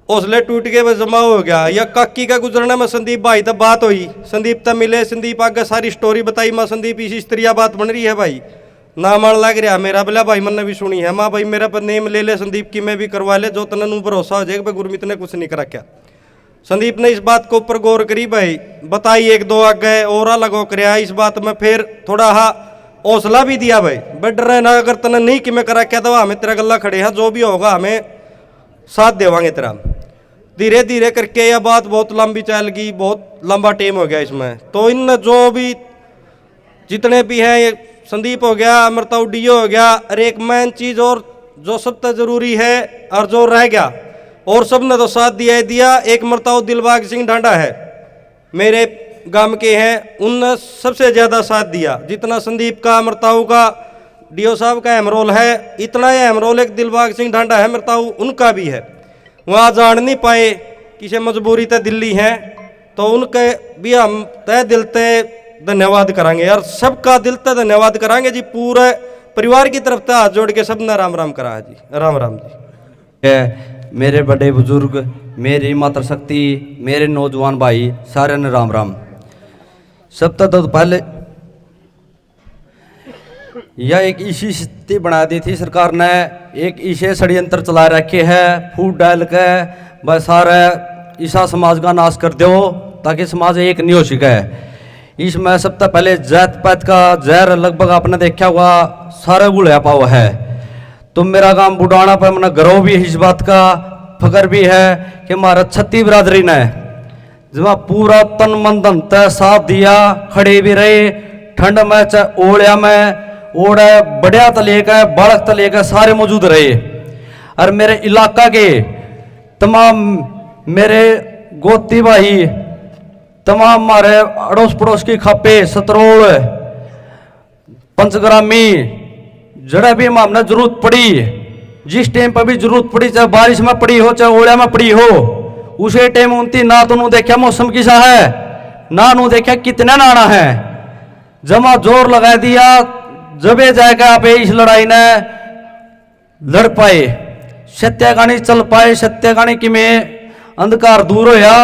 हौसले टूट के बस जमा हो गया। या काकी का गुजरना में संदीप भाई तब बात हुई, संदीप तब मिले, संदीप आगे सारी स्टोरी बताई। माँ संदीप इसी स्त्रिया बात बन रही है भाई, ना मान लग रहा मेरा बोला भाई मन ने भी सुनी है। माँ भाई मेरा पर नेम ले ले संदीप की, मैं भी करवा ले, जो तन भरोसा हो जाएगा भाई गुरमीत ने कुछ नहीं करा क्या। संदीप ने इस बात को ऊपर गौर करी भाई, बताई एक दो आगे और अलग कर इस बात में, फिर थोड़ा हौसला भी दिया भाई, बट रहे ना अगर तने नहीं कि मैं करा क्या तो हमें तेरा गला खड़े हैं, जो भी होगा हमें साथ देवांगे तेरा। धीरे धीरे करके यह बात बहुत लंबी चल गई, बहुत लंबा टाइम हो गया इसमें। तो इन जो भी जितने भी हैं, ये संदीप हो गया, अमृता डीओ हो गया, और एक मेन चीज़ और जो सबसे ज़रूरी है और जो रह गया और सब ने तो साथ दिया एक मरताऊ दिलबाग सिंह ढांडा है, मेरे गांव के हैं, उनने सबसे ज़्यादा साथ दिया। जितना संदीप का मरताऊ का डीओ साहब का अहम रोल है, इतना ही अहम रोल एक दिलबाग सिंह ढांडा है मरताऊ उनका भी है। वहाँ जान नहीं पाए, किसी मजबूरी तय दिल्ली हैं, तो उनके भी हम तय दिल से धन्यवाद करांगे और सबका दिल से धन्यवाद करांगे जी। पूरे परिवार की तरफ से हाथ जोड़ के सबने राम राम करा जी, राम राम जी। मेरे बड़े बुजुर्ग, मेरी मातृशक्ति, मेरे नौजवान भाई, सारे ने राम राम। सब तो पहले यह एक इसी स्थिति बना दी थी सरकार ने, एक इसे षड्यंत्र चला रखे है, फूट डाल के बस सारे ईसा समाज का नाश कर दो ताकि समाज एक नहीं हो सके। इसमें सबसे पहले जात पात का जहर लगभग आपने देखा हुआ सारा गुड़िया पाव है। तो मेरा गांव बुढ़ाना पर मैंने गर्व भी है, इस बात का फकर भी है कि हमारा छत्ती बिरादरी ने जब पूरा तन मन धन तय साथ दिया, खड़े भी रहे, ठंड में चाहे ओढ़िया में ओढ़े, बढ़िया तले का बालक तले का सारे मौजूद रहे। और मेरे इलाका के तमाम मेरे गोती भाई, तमाम हमारे अड़ोस पड़ोस की खापे, सतरोल, पंचग्रामी, जड़ा भी हमने जरूरत पड़ी, जिस टाइम पर भी जरूरत पड़ी, चाहे बारिश में पड़ी हो चाहे ओढ़िया में पड़ी हो, उसे टाइम उनती ना तो नू देखा मौसम किसा है, ना नू देखा कितना नाना है, जमा जोर लगा दिया, जबे जाएगा आप इस लड़ाई ने लड़ पाए, सत्य कहानी चल पाए, सत्य कहानी की में अंधकार दूर होया।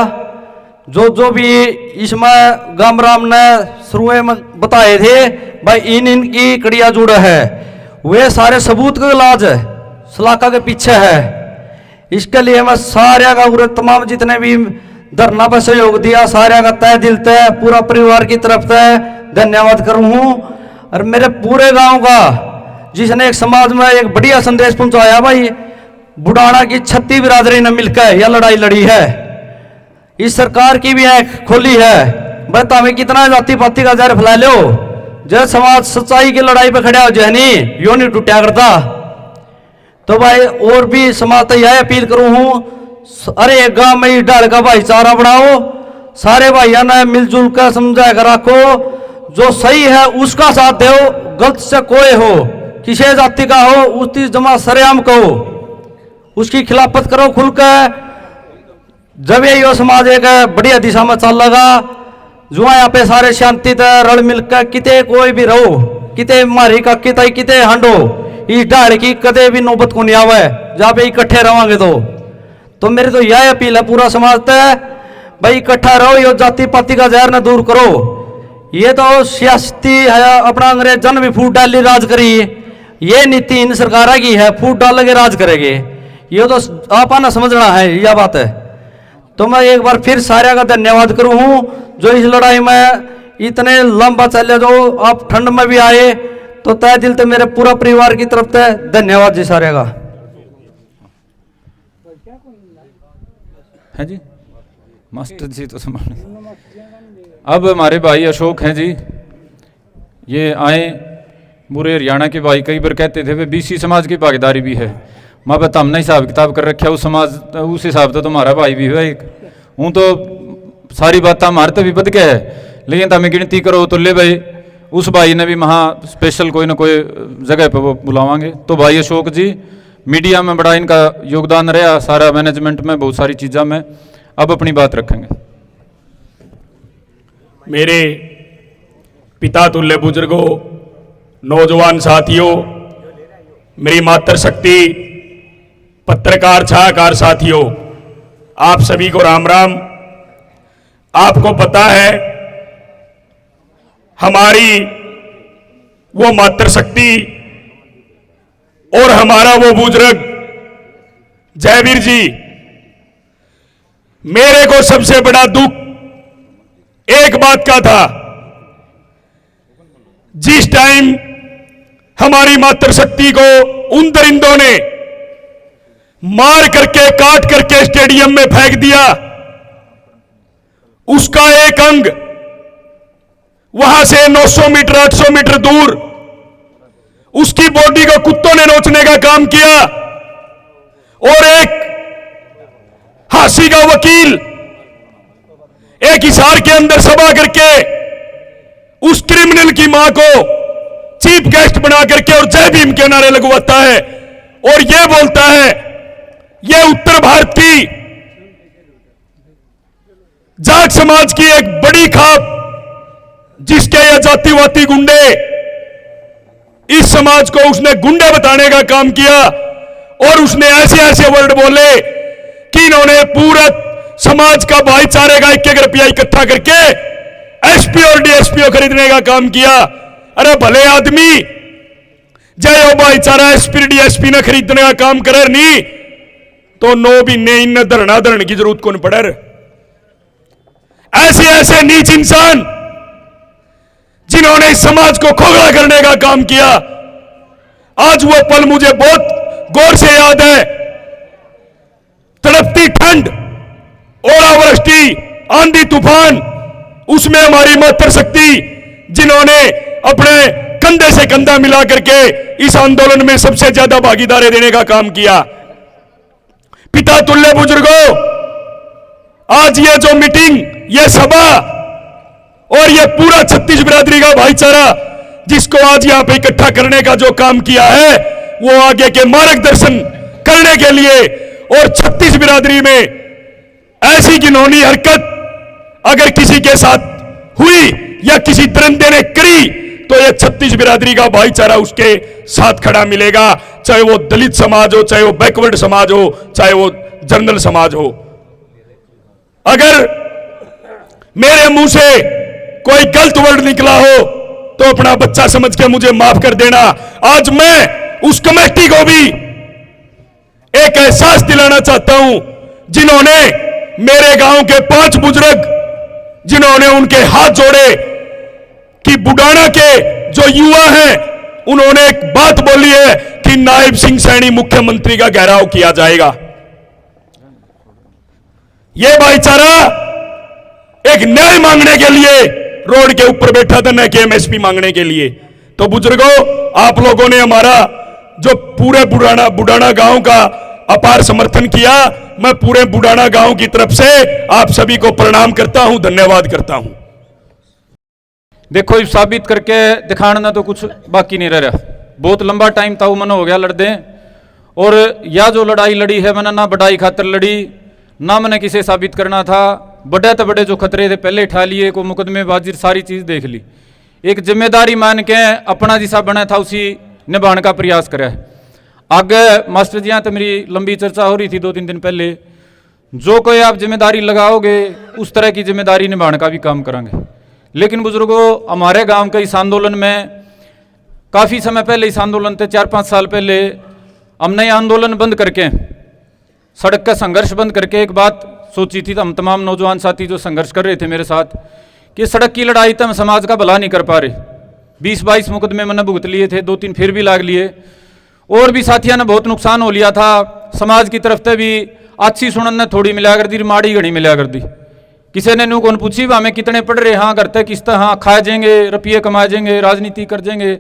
जो भी इसमें गामराम ने शुरू में बताए थे भाई, इनकी कड़िया जुड़ है, वे सारे सबूत का इलाज है सलाका के पीछे है। इसके लिए मैं सारे का तमाम जितने भी धरना पर सहयोग दिया, सारे का तय दिल से पूरा परिवार की तरफ से धन्यवाद करूं हूं। और मेरे पूरे गांव का जिसने एक समाज में एक बढ़िया संदेश पहुंचाया भाई, बुढ़ाना की छत्ती बिरादरी ने मिलकर यह लड़ाई लड़ी है, इस सरकार की भी आंख खोली है। बता हमें कितना जाति पाति का जहर फैला लो, जब समाज सच्चाई की लड़ाई पे खड़ा हो जाए नहीं यो नहीं टूटा करता। तो भाई और भी समाज तो यह अपील करूं हूं, अरे गांव में इस डाल का भाईचारा बढ़ाओ, सारे भाइयों ने मिलजुल कर समझा कर रखो, जो सही है उसका साथ दो, गलत से कोई हो, किसी जाति का हो, उसकी जमा सरेआम कहो, उसकी खिलाफत करो खुलकर। जब ये समाज एक बढ़िया दिशा में चल लगा, जो यहाँ पे सारे शांति से रल मिलकर किते कोई भी रहो, किते मारी का किते हंडो, इस ढाल की कदे भी नौबत को नहीं आवे, जहाँ पे इकट्ठे रहोगे तो मेरी तो यह अपील है पूरा समाज से भाई, इकट्ठा रहो, ये जाति पाति का जहर न दूर करो। ये तो सियासती है, अपना अंग्रेजन भी फूट डाली राज करी, ये नीति इन सरकार की है, फूट डाल के राज करेंगे, ये तो आप ना समझना है, यह बात है। तो मैं एक बार फिर सारे का धन्यवाद करूं हूं, जो इस लड़ाई में इतने लंबा चले, जो आप ठंड में भी आए, तो तय दिल से मेरे पूरा परिवार की तरफ से धन्यवाद जी सारे का। है जी मास्टर जी तो संभाल। अब हमारे भाई अशोक हैं जी, ये आए बुरे हरियाणा के भाई, कई बार कहते थे वे बीसी समाज की भागीदारी भी है, माँ बता हमने हिसाब किताब कर रखा उस समाज, उस हिसाब से तुम्हारा भाई भी है एक हूँ, तो सारी बात हमारे तो भी बद गया है, लेकिन तो हमें गिनती करो तो ले भाई उस भाई ने भी वहाँ स्पेशल कोई ना कोई जगह पर वो बुलावांगे। तो भाई अशोक जी, मीडिया में बड़ा इनका योगदान रहा, सारा मैनेजमेंट में बहुत सारी चीज़ों में, अब अपनी बात रखेंगे। मेरे पिता तुल्य बुजुर्गों, नौजवान साथियों, मेरी मातृशक्ति पत्रकार छायाकार साथियों, आप सभी को राम राम। आपको पता है हमारी वो मातृशक्ति और हमारा वो बुजुर्ग जयवीर जी, मेरे को सबसे बड़ा दुख एक बात का था, जिस टाइम हमारी मातृशक्ति को उन दरिंदों ने मार करके काट करके स्टेडियम में फेंक दिया, उसका एक अंग वहां से 900 मीटर 800 मीटर दूर उसकी बॉडी को कुत्तों ने नोचने का काम किया और एक फांसी का वकील एक हिसार के अंदर सभा करके उस क्रिमिनल की मां को चीफ गेस्ट बना करके और जय भीम के नारे लगवाता है और यह बोलता है यह उत्तर भारत की जाट समाज की एक बड़ी खाप, जिसके यह जातिवादी गुंडे इस समाज को उसने गुंडे बताने का काम किया और उसने ऐसे ऐसे वर्ड बोले कि इन्होंने पूरा समाज का भाईचारे का 1-1 रुपया इकट्ठा करके एसपी और डीएसपी खरीदने का काम किया। अरे भले आदमी, जय हो भाईचारा एसपी डीएसपी ने खरीदने का काम करे नहीं तो 9 महीने इन धरना धरने की जरूरत कौन पड़े। ऐसे ऐसे नीच इंसान जिन्होंने इस समाज को खोखला करने का काम किया, आज वो पल मुझे बहुत गौर से याद है। तड़पती ठंड, ओलावृष्टि, आंधी तूफान, उसमें हमारी मातृशक्ति जिन्होंने अपने कंधे से कंधा मिला करके इस आंदोलन में सबसे ज्यादा भागीदारी देने का काम किया। पिता तुल्य बुजुर्गों, आज ये जो मीटिंग, ये सभा और ये पूरा छत्तीस बिरादरी का भाईचारा जिसको आज यहां पे इकट्ठा करने का जो काम किया है, वो आगे के मार्गदर्शन करने के लिए और छत्तीस बिरादरी में ऐसी घिनौनी हरकत अगर किसी के साथ हुई या किसी दरिंदे ने करी तो ये छत्तीस बिरादरी का भाईचारा उसके साथ खड़ा मिलेगा, चाहे वो दलित समाज हो, चाहे वो बैकवर्ड समाज हो, चाहे वो जनरल समाज हो। अगर मेरे मुंह से कोई गलत वर्ड निकला हो तो अपना बच्चा समझ के मुझे माफ कर देना। आज मैं उस कमेटी को भी एक एहसास दिलाना चाहता हूं जिन्होंने मेरे गांव के 5 बुजुर्ग जिन्होंने उनके हाथ जोड़े कि बुडाना के जो युवा हैं उन्होंने एक बात बोली है कि नायब सिंह सैनी मुख्यमंत्री का घेराव किया जाएगा। यह भाईचारा एक न्याय मांगने के लिए रोड के ऊपर बैठा था, न कि एमएसपी मांगने के लिए। तो बुजुर्गों, आप लोगों ने हमारा जो पूरे बुडाना गांव का अपार समर्थन किया, मैं पूरे बुडाना गांव की तरफ से आप सभी को प्रणाम करता हूं, धन्यवाद करता हूं। देखो, इस साबित करके दिखाना तो कुछ बाकी नहीं रह रहा। बहुत लंबा टाइम था वो मन हो गया लड़दे, और यह जो लड़ाई लड़ी है मैंने ना बढ़ाई खातर लड़ी, ना मैंने किसे साबित करना था। बड़े तो बड़े जो खतरे थे पहले उठा लिए, को मुकदमेबाजी सारी चीज देख ली। एक जिम्मेदारी मान के अपना जिसा बना था उसी निभाने का प्रयास करा है। आगे मास्टर जी यहाँ तो मेरी लंबी चर्चा हो रही थी 2-3 दिन पहले, जो कोई आप जिम्मेदारी लगाओगे उस तरह की जिम्मेदारी निभाने का भी काम करेंगे। लेकिन बुजुर्गों, हमारे गांव के इस आंदोलन में काफ़ी समय पहले, इस आंदोलन से 4-5 साल पहले हमने ये आंदोलन बंद करके, सड़क का संघर्ष बंद करके एक बात सोची थी। हम तमाम नौजवान साथी जो संघर्ष कर रहे थे मेरे साथ, कि सड़क की लड़ाई तो हम समाज का भला नहीं कर पा रहे। 20-22 मुकदमे मैंने भुगत लिए थे, 2-3 फिर भी लाग लिए, और भी साथियों ने बहुत नुकसान हो लिया था। समाज की तरफ से भी अच्छी सुनन ने थोड़ी मिला कर दी, माड़ी घड़ी मिला कर दी। किसी ने नू कौन पूछी हमें कितने पढ़ रहे, हाँ करते किस तरह, हाँ खा जाएंगे, रुपये कमा जाएंगे, राजनीति कर जाएंगे।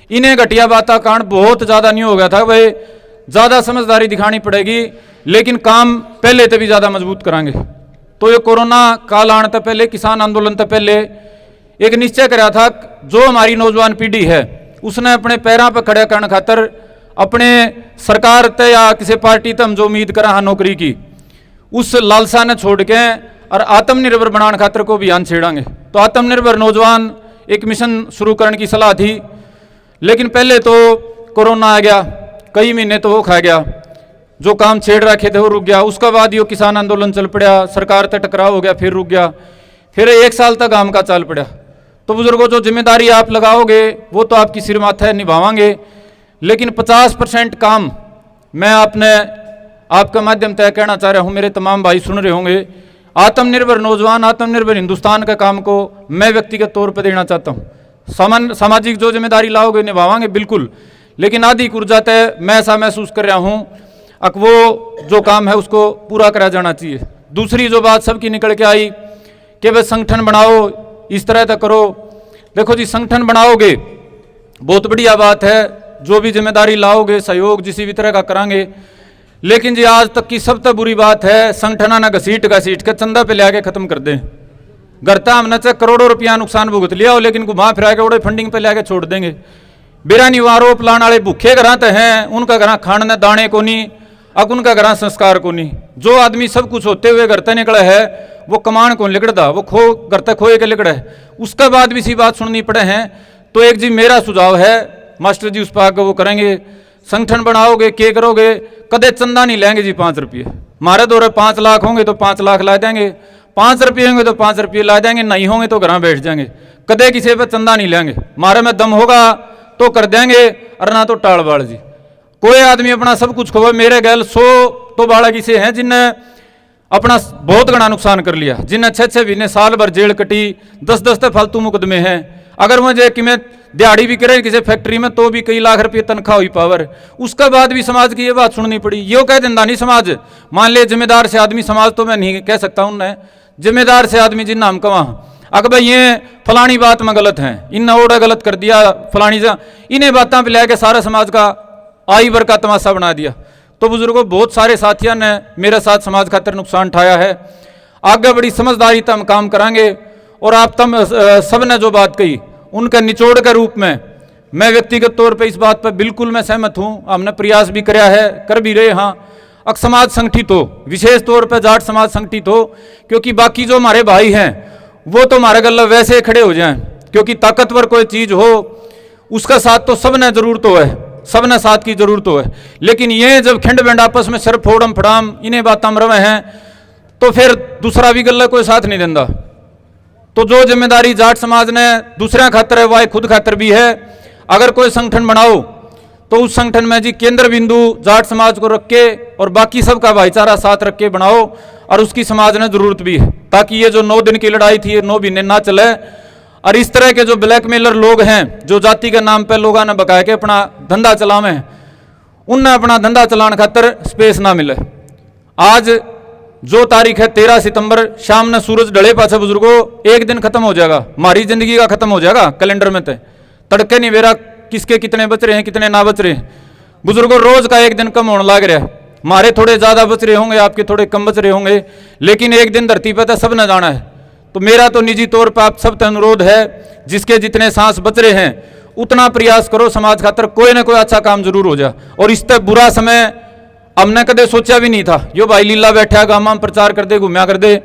इन्हें घटिया बात कांड बहुत ज़्यादा नहीं हो गया था भाई, ज़्यादा समझदारी दिखानी पड़ेगी, लेकिन काम पहले से भी ज़्यादा मजबूत करांगे। तो ये कोरोना काल आने से पहले, किसान आंदोलन से पहले एक निश्चय कराया था, जो हमारी नौजवान पीढ़ी है उसने अपने पैरों पर खड़े करने खातर अपने सरकार ते या किसी पार्टी तम जो उम्मीद करा हाँ नौकरी की, उस लालसा ने छोड़ के और आत्मनिर्भर बनाने खातर को अभियान छेड़ांगे। तो आत्मनिर्भर नौजवान एक मिशन शुरू करने की सलाह थी, लेकिन पहले तो कोरोना आ गया, कई महीने तो वो खा गया, जो काम छेड़ रखे थे वो रुक गया। उसके बाद यो किसान आंदोलन चल पड़ा, सरकार तक टकराव हो गया, फिर रुक गया, फिर 1 साल तक काम का चल पड़ा। तो बुजुर्गों, जो जिम्मेदारी आप लगाओगे वो तो आपकी सिर माथे निभावांगे, लेकिन 50% काम मैं आपके माध्यम से कहना चाह रहा हूँ, मेरे तमाम भाई सुन रहे होंगे, आत्मनिर्भर नौजवान, आत्मनिर्भर हिंदुस्तान का काम को मैं व्यक्तिगत तौर पर देना चाहता हूँ। सामाजिक जो जिम्मेदारी लाओगे निभावांगे बिल्कुल, लेकिन आधी ऊर्जा तय मैं ऐसा महसूस कर रहा हूँ अब वो जो काम है उसको पूरा करा जाना चाहिए। दूसरी जो बात सबकी निकल के आई कि भाई संगठन बनाओ, इस तरह तक करो। देखो जी, संगठन बनाओगे बहुत बढ़िया बात है, जो भी जिम्मेदारी लाओगे सहयोग जिसी भी तरह का करांगे, लेकिन जी आज तक की सबसे बुरी बात है संगठना ना घसीट के चंदा पे ले खत्म कर दें। गरता हमने चाहे करोड़ों रुपया नुकसान भुगत लिया हो, लेकिन घुमा फिरा के उड़े फंडिंग पे ले छोड़ देंगे। बेरानी आरोप लाने वाले भूखे घर तो हैं, उनका घर खाने दाने को नहीं, अब उनका घर संस्कार को नहीं। जो आदमी सब कुछ होते हुए घर तक निकला है वो कमान को लिकड़ता, वो घर तक खोए के लिकड़ा है, उसके बाद भी सी बात सुननी पड़े हैं। तो एक जी मेरा सुझाव है, मास्टर जी उस पर आगे वो करेंगे, संगठन बनाओगे के करोगे, कदे चंदा नहीं लेंगे जी 5 रुपये। हमारे दौरे 5 लाख होंगे तो 5 लाख ला देंगे, 5 रुपये होंगे तो 5 रुपये ला देंगे, नहीं होंगे तो घर बैठ जाएंगे, कदे किसी पर चंदा नहीं लेंगे। हमारे में दम होगा तो कर देंगे, और ना तो टाल बाड़ जी। कोई आदमी अपना सब कुछ खोवे, मेरे गैल 100 तो बाड़ा किसे हैं जिनने अपना बहुत घना नुकसान कर लिया, जिन्हें 6-6 महीने साल भर जेल कटी, 10-10 तो फालतू मुकदमे हैं। अगर मुझे कि मैं दिहाड़ी भी करे किसी फैक्ट्री में तो भी कई लाख रुपये तनख्वाह हुई पावर, उसके बाद भी समाज की ये बात सुननी पड़ी। यो कह देंदा नहीं समाज, मान ले जिम्मेदार से आदमी, समाज तो मैं नहीं कह सकता उनने, जिम्मेदार से आदमी जिन्ना हम कमा, अगर भाई ये फलानी बात में गलत हैं, इन ओड़ा गलत कर दिया फलानी जा, इन्हें बातों पर लेके सारा समाज का आई भर का तमाशा बना दिया। तो बुजुर्गों, बहुत सारे साथियों ने मेरे साथ समाज खातिर नुकसान उठाया है, आगे बड़ी समझदारी से हम काम करांगे। और आप सब ने जो बात कही उनका निचोड़ के रूप में मैं व्यक्तिगत तौर पे इस बात पर बिल्कुल मैं सहमत हूँ। हमने प्रयास भी कराया है, कर भी रहे। हाँ, अब समाज संगठित हो, विशेष तौर पर जाट समाज संगठित हो, क्योंकि बाकी जो हमारे भाई हैं वो तो हमारे गले वैसे खड़े हो जाएं, क्योंकि ताकतवर कोई चीज़ हो उसका साथ तो सब ने जरूरत हो है, सब ने साथ की जरूरत हो है। लेकिन ये जब खिंड बैंड आपस में सिर्फ फोड़म फड़ाम इन्हें बातों में रवे हैं तो फिर दूसरा भी गला कोई साथ नहीं देता। तो जो जिम्मेदारी जाट समाज ने दूसरा खातर है वह खुद खातर भी है। अगर कोई संगठन बनाओ तो उस संगठन में जी केंद्र बिंदु जाट समाज को रख के और बाकी सबका भाईचारा साथ रख के बनाओ, और उसकी समाज ने जरूरत भी है, ताकि ये जो 9 दिन की लड़ाई थी ये 9 महीने ना चले। और इस तरह के जो ब्लैकमेलर लोग हैं, जो जाति के नाम पे लोगों ने बकाया के अपना धंधा चलावे, उनने अपना धंधा चलाने खातर स्पेस ना मिले। आज जो तारीख है 13 सितंबर, शाम ने सूरज ढले पाछे बुजुर्गों 1 दिन खत्म हो जाएगा, हमारी जिंदगी का खत्म हो जाएगा कैलेंडर में। तड़के नहीं वेरा किसके कितने बच रहे हैं, कितने ना बच रहे हैं। बुजुर्गों, रोज का 1 दिन कम होने लग रहा है, हमारे थोड़े ज्यादा बच रहे होंगे, आपके थोड़े कम बच रहे होंगे, लेकिन 1 दिन धरती पर तो सब ने जाना है। तो मेरा तो निजी तौर पर आप सबसे अनुरोध है, जिसके जितने सांस बच रहे हैं उतना प्रयास करो, समाज खातर कोई ना कोई अच्छा काम जरूर हो जाए। और इस तक बुरा समय हमने कदे सोचा भी नहीं था। यो भाई लीला बैठा गामा में प्रचार कर दे, घूमया कर दे,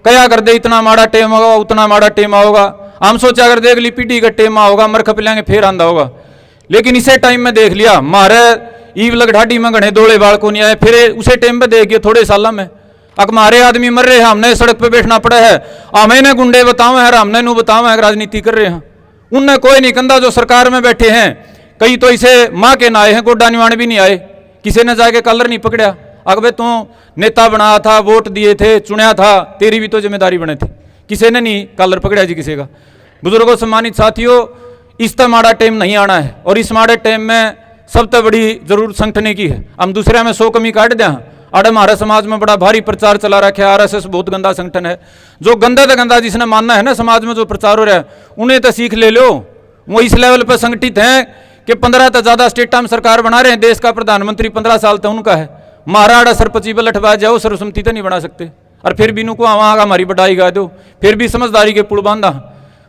कया कर दे, इतना माड़ा टेम होगा, उतना माड़ा टेम होगा। हम सोचा कर दे अगली पीढ़ी का टेम होगा, मरख पिलाएंगे फिर आंदा होगा। लेकिन इसे टाइम में देख लिया, मारे ईव लगढ़ाडी में घने दौड़े बाल को नहीं आए, फिर उसे टाइम में देख गए थोड़े साल में अक हमारे आदमी मर रहे हैं, हमने सड़क पे बैठना पड़ा है, हमें ने गुंडे बतावे हैं, हमने नू बतावे हैं राजनीति कर रहे हैं। उनने कोई नहीं कंधा, जो सरकार में बैठे हैं कई तो इसे माँ के ना आए हैं, गोड्डा निवाण भी नहीं आए, किसी ने जाके कलर नहीं पकड़ा। अगर तू नेता बनाया था, वोट दिए थे, चुनया था, तेरी भी तो जिम्मेदारी बने थी, किसी ने नहीं कलर पकड़ा जी किसी का। बुजुर्गों, सम्मानित साथियों, इस तरह माड़ा टाइम नहीं आना है, और इस माड़े टाइम में सबसे बड़ी जरूरत संगठने की है। हम दूसरे में 100 कमी काट दें। अरे हमारे समाज में बड़ा भारी प्रचार चला रखा है, RSS बहुत गंदा संगठन है। जो गंदा तो गंदा जिसने मानना है ना समाज में जो प्रचार हो रहा है, उन्हें तो सीख ले लो। वो इस लेवल पर संगठित हैं कि 15 से ज्यादा स्टेटा में सरकार बना रहे हैं, देश का प्रधानमंत्री 15 साल तक उनका है। महाराड़ा सरपंची बल लठवा जाओ, सर्वसम्मति तो नहीं बना सकते, और फिर भी इनको वहाँ हमारी बढ़ाई गा दो, फिर भी समझदारी के पुल बांधा।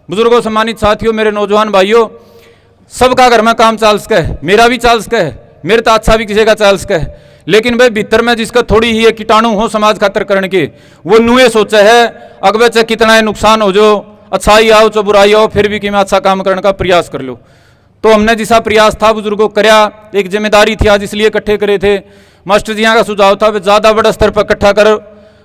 बुजुर्गों, सम्मानित साथियों, मेरे नौजवान भाइयों, सबका घर में काम चाल सका है, मेरा भी चाल सका है, मेरे तो अच्छा भी किसी का चाल सका है। लेकिन भाई भीतर में जिसका थोड़ी ही कीटाणु हो समाज खातर करने के, वो नुए सोचा है अगवे से कितना नुकसान हो जो, अच्छाई आओ चाहे बुराई आओ फिर भी कि मैं अच्छा काम करने का प्रयास कर लो। तो हमने जिसा प्रयास था बुजुर्गों करया, एक जिम्मेदारी थी आज इसलिए इकट्ठे करे थे। मास्टर जी का सुझाव था वे ज़्यादा बड़ा स्तर पर इकट्ठा करो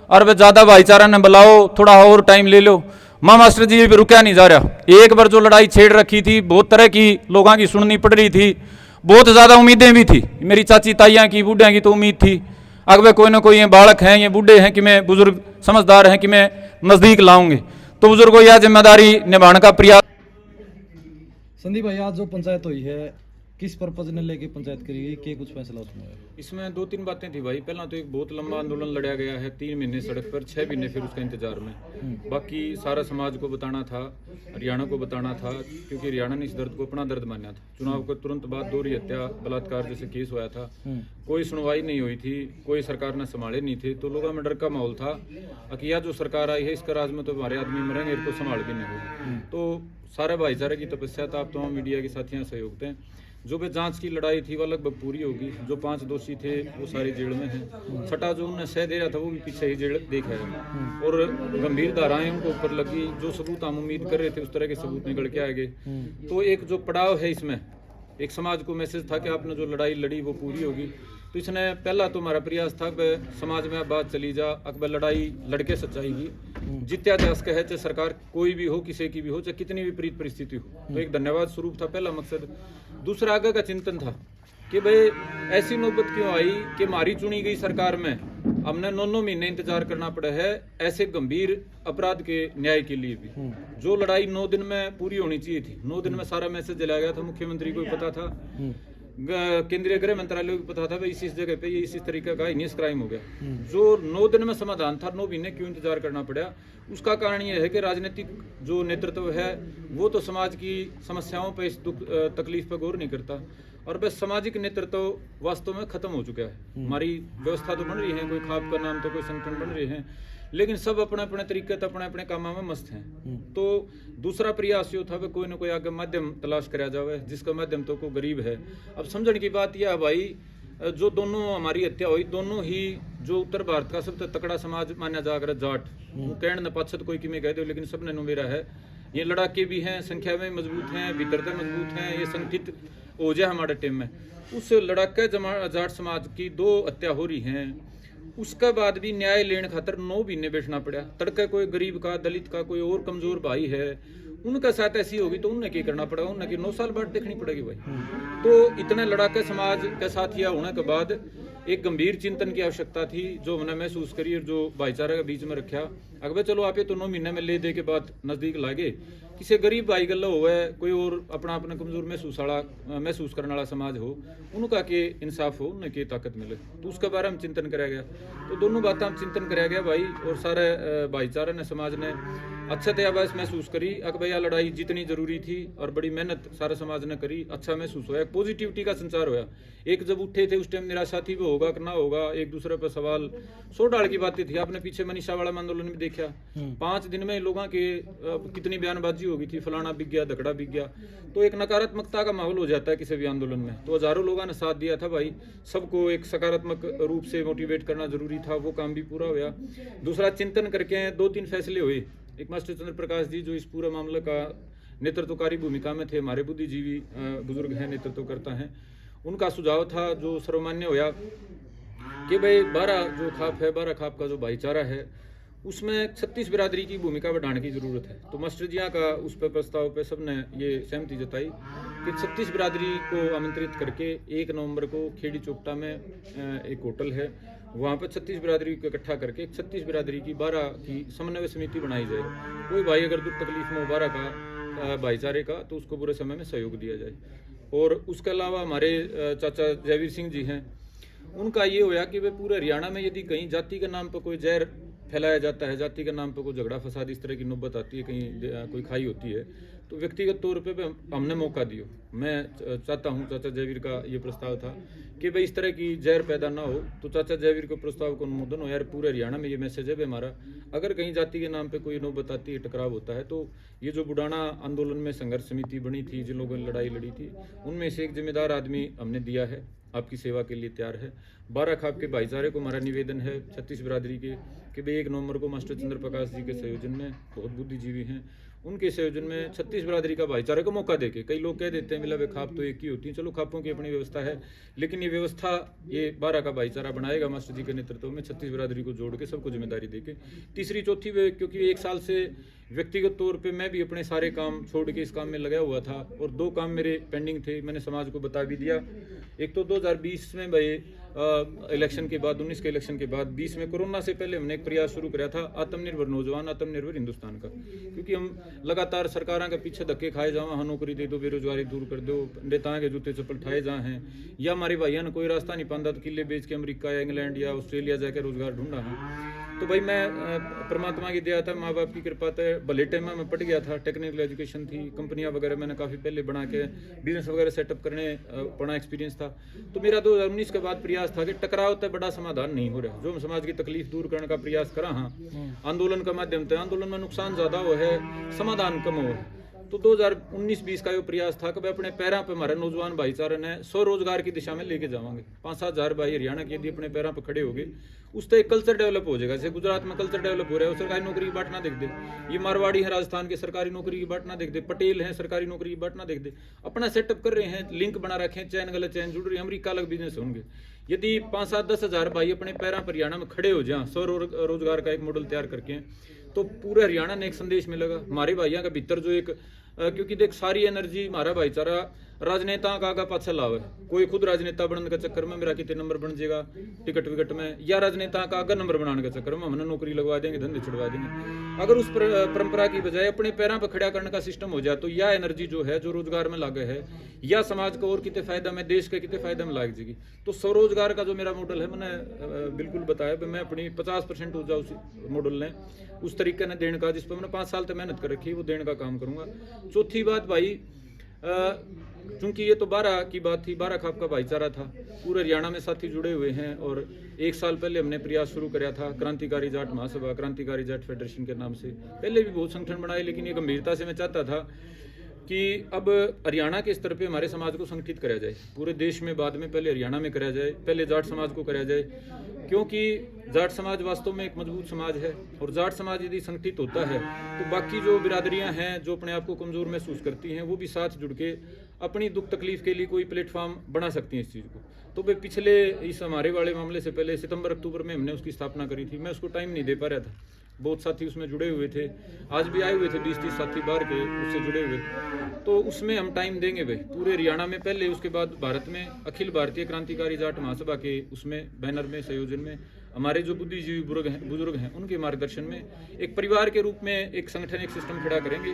और वे ज़्यादा भाईचारा ने बुलाओ, थोड़ा और टाइम ले लो। माँ मास्टर जी भी रुका नहीं जा रहा। एक बार जो लड़ाई छेड़ रखी थी, बहुत तरह की लोगों की सुननी पड़ रही थी, बहुत ज़्यादा उम्मीदें भी थी। मेरी चाची ताइयाँ की बूढ़िया की तो उम्मीद थी अगर कोई ना कोई ये बालक हैं, ये बूढ़े हैं कि मैं बुजुर्ग समझदार हैं कि मैं नज़दीक लाऊंगे। तो बुजुर्गों यह जिम्मेदारी निभाने का प्रयास। संदीप भाई, आज जो पंचायत हुई है किस पर्पज ने लेके पंचायत करी गई, क्या कुछ फैसला उसमें? इसमें 2-3 बातें थी भाई। पहला तो एक बहुत लंबा आंदोलन लड़ा गया है, 3 महीने सड़क पर, 6 महीने फिर उसका इंतजार में। बाकी सारा समाज को बताना था, हरियाणा को बताना था, क्योंकि हरियाणा ने इस दर्द को अपना दर्द माना था। चुनाव के तुरंत बाद दोहरी हत्या बलात्कार जैसे केस हुआ था, कोई सुनवाई नहीं हुई थी, कोई सरकार ने संभाले नहीं थे, तो लोगों में डर का माहौल था कि यह जो सरकार आई है इसका राज में तो हमारे आदमी मरेंगे, इनको संभाल भी नहीं होगी। तो सारे भाईचारे की तपस्या था, आप तमाम मीडिया के साथियों सहयोग थे। जो भी जांच की लड़ाई थी वो लगभग पूरी होगी। जो 5 दोषी थे वो सारे जेल में हैं। छठा जो उन्हें सह दे रहा था वो भी पीछे ही जेल देखा है, और गंभीर धाराएं उनको ऊपर लगी। जो सबूत हम उम्मीद कर रहे थे उस तरह के सबूत निकल के आएंगे। तो एक जो पड़ाव है इसमें, एक समाज को मैसेज था कि आपने जो लड़ाई लड़ी वो पूरी होगी। तो इसने पहला तो हमारा प्रयास था कि समाज में अब बात चली जा, अकबर लड़ाई लड़के सच्चाई की जित्या जा सके है, चाहे सरकार कोई भी हो, किसी की भी हो, चाहे कितनी विपरीत परिस्थिति हो। तो एक धन्यवाद स्वरूप था पहला मकसद। दूसरा आगे का चिंतन था कि भाई ऐसी नौबत क्यों आई कि हमारी चुनी गई सरकार में हमने 9 महीने इंतजार करना पड़ा है ऐसे गंभीर अपराध के न्याय के लिए भी। जो लड़ाई 9 दिन में पूरी होनी चाहिए थी, 9 दिन में सारा मैसेज चला गया था। मुख्यमंत्री को भी पता था, केंद्रीय गृह मंत्रालय को पता था भाई इस जगह पे ये इस तरीके का हिनियस क्राइम हो गया। जो 9 दिन में समाधान था, 9 महीने क्यों इंतजार करना पड़ा? उसका कारण ये है कि राजनीतिक जो नेतृत्व है वो तो समाज की समस्याओं पर, इस दुख तकलीफ पर गौर नहीं करता, और बस सामाजिक नेतृत्व वास्तव में खत्म हो चुका है। हमारी व्यवस्था तो बन रही है, कोई खाप का नाम तो कोई संगठन बन रहे हैं, लेकिन सब अपने अपने तरीके से अपने अपने कामों में मस्त हैं। तो दूसरा प्रयास ये था कि कोई ना कोई आगे माध्यम तलाश कराया जाए, जिसका माध्यम तो कोई गरीब है। अब समझने की बात यह है भाई, जो दोनों हमारी हत्या हुई, दोनों ही जो उत्तर भारत का सबसे तकड़ा समाज माना जाकर जाट, वो कहने न पाछत कोई कि मैं कह दो, लेकिन सबने मेरा है। ये लड़ाके भी हैं, संख्या में मजबूत हैं, भीतर मजबूत हैं, ये संगठित हो जाए हमारे टीम में। उस लड़ाके जाट समाज की 2 हत्या हो रही हैं, उसके बाद भी न्याय लेने खातर 9 महीने बैठना पड़ा। तड़के कोई गरीब का, दलित का, कोई और कमजोर भाई है, उनका साथ ऐसी होगी तो उन्हें क्या करना पड़ेगा? उन्हें कि 9 साल बाद देखनी पड़ेगी भाई। तो इतने लड़ाके समाज के साथ यह होने के बाद एक गंभीर चिंतन की आवश्यकता थी, जो हमने महसूस करी और जो भाईचारा के बीच में रखा। अगर चलो आप ये तो 9 महीने में ले दे के बाद नजदीक लागे, किसी गरीब भाई गला हो, कोई और अपना अपना कमजोर महसूस करने वाला समाज हो, उनका के इंसाफ हो, उन्हें की ताकत मिले, तो उसके बारे में चिंतन कराया गया। तो दोनों बातें हम चिंतन कराया गया भाई, और सारे भाईचारा ने, समाज ने अच्छा तयाबाज महसूस करी। अक भैया लड़ाई जितनी जरूरी थी और बड़ी मेहनत सारा समाज ने करी, अच्छा महसूस होया, पॉजिटिविटी का संचार होया। एक जब उठे थे उस टाइम निराशा थी, वो होगा कि ना होगा, एक दूसरे पर सवाल 100 डाल की बातें थी। आपने पीछे मनीषा वाला आंदोलन भी देखा, 5 दिन में लोगों के कितनी बयानबाजी हो गई थी, फलाना बिक गया, धकड़ा बिक गया। तो एक नकारात्मकता का माहौल हो जाता है किसी भी आंदोलन में। तो हजारों लोगों ने साथ दिया था भाई, सबको एक सकारात्मक रूप से मोटिवेट करना जरूरी था, वो काम भी पूरा हुआ। दूसरा चिंतन करके 2-3 फैसले हुए। एक मास्टर चंद्र प्रकाश जी जो इस पूरे मामले का नेतृत्वकारी भूमिका में थे, हमारे बुद्धिजीवी बुजुर्ग हैं, नेतृत्व करता हैं, उनका सुझाव था जो सर्वमान्य होया कि भाई 12 जो खाप है, 12 खाप का जो भाईचारा है, उसमें 36 बिरादरी की भूमिका बढ़ाने की ज़रूरत है। तो मास्टर जिया का उस पर प्रस्ताव पे सबने ये सहमति जताई कि 36 बिरादरी को आमंत्रित करके 1 नवंबर को खेड़ी चौपटा में एक होटल है, वहाँ पर 36 बिरादरी को इकट्ठा करके 36 बिरादरी की 12 की समन्वय समिति बनाई जाए। कोई भाई अगर दुख तकलीफ में 12 का भाईचारे का, तो उसको बुरे समय में सहयोग दिया जाए। और उसके अलावा हमारे चाचा जयवीर सिंह जी हैं, उनका ये होया कि वे पूरे हरियाणा में यदि कहीं जाति के नाम पर कोई जहर फैलाया जाता है, जाति के नाम पर कोई झगड़ा फसाद इस तरह की नौबत आती है, कहीं कोई खाई होती है, तो व्यक्तिगत तौर पे हमने मौका दियो। मैं चाहता हूँ, चाचा जयवीर का ये प्रस्ताव था कि भाई इस तरह की जहर पैदा ना हो, तो चाचा जयवीर के प्रस्ताव को अनुमोदन हो। यार पूरे हरियाणा में ये मैसेज है हमारा, अगर कहीं जाति के नाम पे कोई नौबत आती है, टकराव होता है, तो ये जो बुढ़ाना आंदोलन में संघर्ष समिति बनी थी, जिन लोगों ने लड़ाई लड़ी थी, उनमें से एक जिम्मेदार आदमी हमने दिया है, आपकी सेवा के लिए तैयार है। 12 खाप के भाईचारे को हमारा निवेदन है 36 बिरादरी के कि भाई 1 नवंबर को मास्टर चंद्र प्रकाश जी के संयोजन में, बहुत बुद्धिजीवी हैं, उनके संयोजन में 36 बिरादरी का भाईचारे को मौका देके, कई लोग कह देते हैं मिला वे खाप तो एक ही होती है, चलो खापों की अपनी व्यवस्था है, लेकिन ये व्यवस्था ये 12 का भाईचारा बनाएगा मास्टर जी के नेतृत्व में, 36 बिरादरी को जोड़ के सबको जिम्मेदारी देके। तीसरी चौथी वे, क्योंकि 1 साल से व्यक्तिगत तौर पे मैं भी अपने सारे काम छोड़ के इस काम में लगा हुआ था और 2 काम मेरे पेंडिंग थे, मैंने समाज को बता भी दिया। एक तो 2020 में भाई इलेक्शन के बाद, 19 के इलेक्शन के बाद 20 में कोरोना से पहले हमने एक प्रयास शुरू किया था आत्मनिर्भर नौजवान, आत्मनिर्भर हिंदुस्तान का, क्योंकि हम लगातार सरकारों के पीछे धक्के खाए जाओ, हाँ नौकरी दे दो, बेरोजगारी दूर कर दो, नेताओं के जूते चप्पल ठाए जा हैं, या हमारे भाइयों ने कोई रास्ता नहीं पाता तो किले बेच के अमेरिका या इंग्लैंड या ऑस्ट्रेलिया जाकर रोजगार ढूंढा है। तो भाई मैं परमात्मा की दया था, माँ बाप की कृपा था, भले टाइम में पढ़ गया था, टेक्निकल एजुकेशन थी, कंपनियां वगैरह मैंने काफ़ी पहले बना के बिजनेस वगैरह सेटअप करने बड़ा एक्सपीरियंस था। तो मेरा 2019 के बाद प्रयास था कि टकराव तक बड़ा समाधान नहीं हो रहा, जो हम समाज की तकलीफ दूर करने का प्रयास करा, हाँ आंदोलन का माध्यम था, आंदोलन में नुकसान ज़्यादा हुआ है, समाधान कम हुआ है। तो 2019-20 का ये प्रयास था कि भाई अपने पैरों पे हमारे नौजवान भाईचारे ने स्वरोजगार की दिशा में लेके जावांगे। 5-7 हज़ार भाई हरियाणा के यदि अपने पैरों पे खड़े हो गए, उससे एक कल्चर डेवलप हो जाएगा। जैसे गुजरात में कल्चर डेवलप हो रहा है, सरकारी नौकरी की बांटना देख दे, ये मारवाड़ी है राजस्थान के, सरकारी नौकरी की बांटना देख दे, पटेल हैं सरकारी नौकरी की बांटना देख दे, अपना सेटअप कर रहे हैं, लिंक बना रखे हैं, चैन गलत चैन जुड़ रही है, अमरीका अलग बिजनेस होंगे। यदि 5-7-10 हज़ार भाई अपने पैरों पर हरियाणा में खड़े हो जाए स्वरोजगार का एक मॉडल तैयार करके, तो पूरे हरियाणा ने एक संदेश मिलेगा हमारे भाइयों का भीतर जो एक, क्योंकि देख सारी एनर्जी हमारा भाईचारा राजनेताओं का आगा पाछा लावे, कोई खुद राजनेता बनने के चक्कर में मेरा कितने नंबर बन जाएगा टिकट विकट में, या राजनेता का आगा नंबर बनाने के चक्कर में हमने नौकरी लगवा देंगे, धंधे छुड़वा देंगे। अगर उस परंपरा की बजाय अपने पैरों पर खड़ा करने का सिस्टम हो जाए, तो यह एनर्जी जो है, जो रोजगार में लागे है, या समाज को और कितने फायदा में, देश के कितने फायदा में लाग जाएगी। तो स्वरोजगार का जो मेरा मॉडल है, मैंने बिल्कुल बताया मैं अपनी 50% ऊर्जा उस मॉडल ने उस तरीके ने देने का, जिस पर मैंने 5 साल तक मेहनत कर रखी है, वो देने का काम करूंगा। चौथी बात भाई, चूंकि ये तो 12 की बात थी, 12 खाप का भाईचारा था, पूरे हरियाणा में साथी जुड़े हुए हैं, और 1 साल पहले हमने प्रयास शुरू किया था क्रांतिकारी जाट महासभा, क्रांतिकारी जाट फेडरेशन के नाम से। पहले भी बहुत संगठन बनाए, लेकिन ये गंभीरता से मैं चाहता था कि अब हरियाणा के स्तर पे हमारे समाज को संगठित कराया जाए, पूरे देश में बाद में, पहले हरियाणा में कराया जाए, पहले जाट समाज को कराया जाए, क्योंकि जाट समाज वास्तव में एक मजबूत समाज है, और जाट समाज यदि संगठित होता है तो बाकी जो बिरादरियां हैं जो अपने आप को कमज़ोर महसूस करती हैं, वो भी साथ जुड़ के अपनी दुख तकलीफ के लिए कोई प्लेटफॉर्म बना सकती हैं इस चीज़ को। तो भाई पिछले इस हमारे वाले मामले से पहले सितंबर-अक्टूबर में हमने उसकी स्थापना करी थी, मैं उसको टाइम नहीं दे पा रहा था, बहुत साथी उसमें जुड़े हुए थे, आज भी आए हुए थे 20-30 साथी बाहर के उससे जुड़े हुए, तो उसमें हम टाइम देंगे भाई पूरे हरियाणा में पहले, उसके बाद भारत में अखिल भारतीय क्रांतिकारी जाट महासभा के उसमें बैनर में, संयोजन में, हमारे जो बुद्धिजीवी बुजुर्ग हैं उनके मार्गदर्शन में एक परिवार के रूप में एक संगठन, एक सिस्टम खड़ा करेंगे,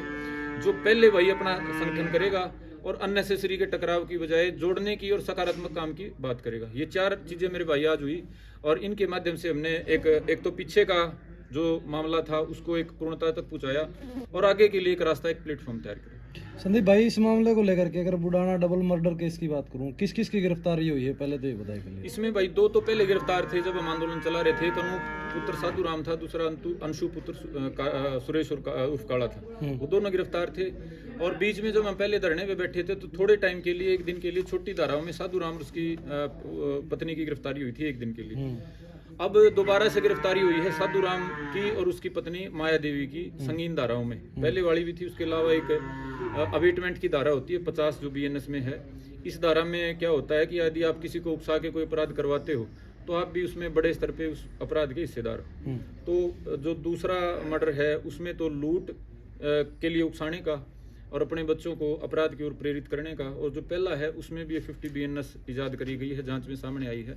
जो पहले वही अपना संगठन करेगा और अननेसेसरी के टकराव की बजाय जोड़ने की और सकारात्मक काम की बात करेगा। ये 4 चीज़ें मेरे भाई आज हुई, और इनके माध्यम से हमने एक तो पीछे का जो मामला था उसको एक पूर्णता तक पहुंचाया, और आगे के लिए एक रास्ता, एक प्लेटफॉर्म तैयार किया। संदीप भाई, इस मामले को लेकर के अगर बुढ़ाना डबल मर्डर केस की बात करूं, किस किस की गिरफ्तारी हुई है पहले तो ये बताइए पहले। इसमें भाई 2 तो पहले गिरफ्तार थे जब हम आंदोलन चला रहे थे, तनु पुत्र साधु राम था, दूसरा अंशु पुत्र सुरेश उर्फ काला था, वो दोनों गिरफ्तार थे। और बीच में जब हम पहले धरने पे बैठे थे तो थोड़े टाइम के लिए, 1 दिन के लिए छोटी धाराओं में साधु राम और उसकी पत्नी की गिरफ्तारी हुई थी 1 दिन के लिए। अब दोबारा से गिरफ्तारी हुई है साधु राम की और उसकी पत्नी माया देवी की संगीन धाराओं में, पहले वाली भी थी, उसके अलावा एक अवेटमेंट की धारा होती है 50 जो BNS में है। इस धारा में क्या होता है कि यदि आप किसी को उकसा के कोई अपराध करवाते हो तो आप भी उसमें बड़े स्तर पे उस अपराध के हिस्सेदार हो। तो जो दूसरा मर्डर है उसमें तो लूट के लिए उकसाने का और अपने बच्चों को अपराध की ओर प्रेरित करने का, और जो पहला है उसमें भी 50 BNS इजाद करी गई है, जांच में सामने आई है।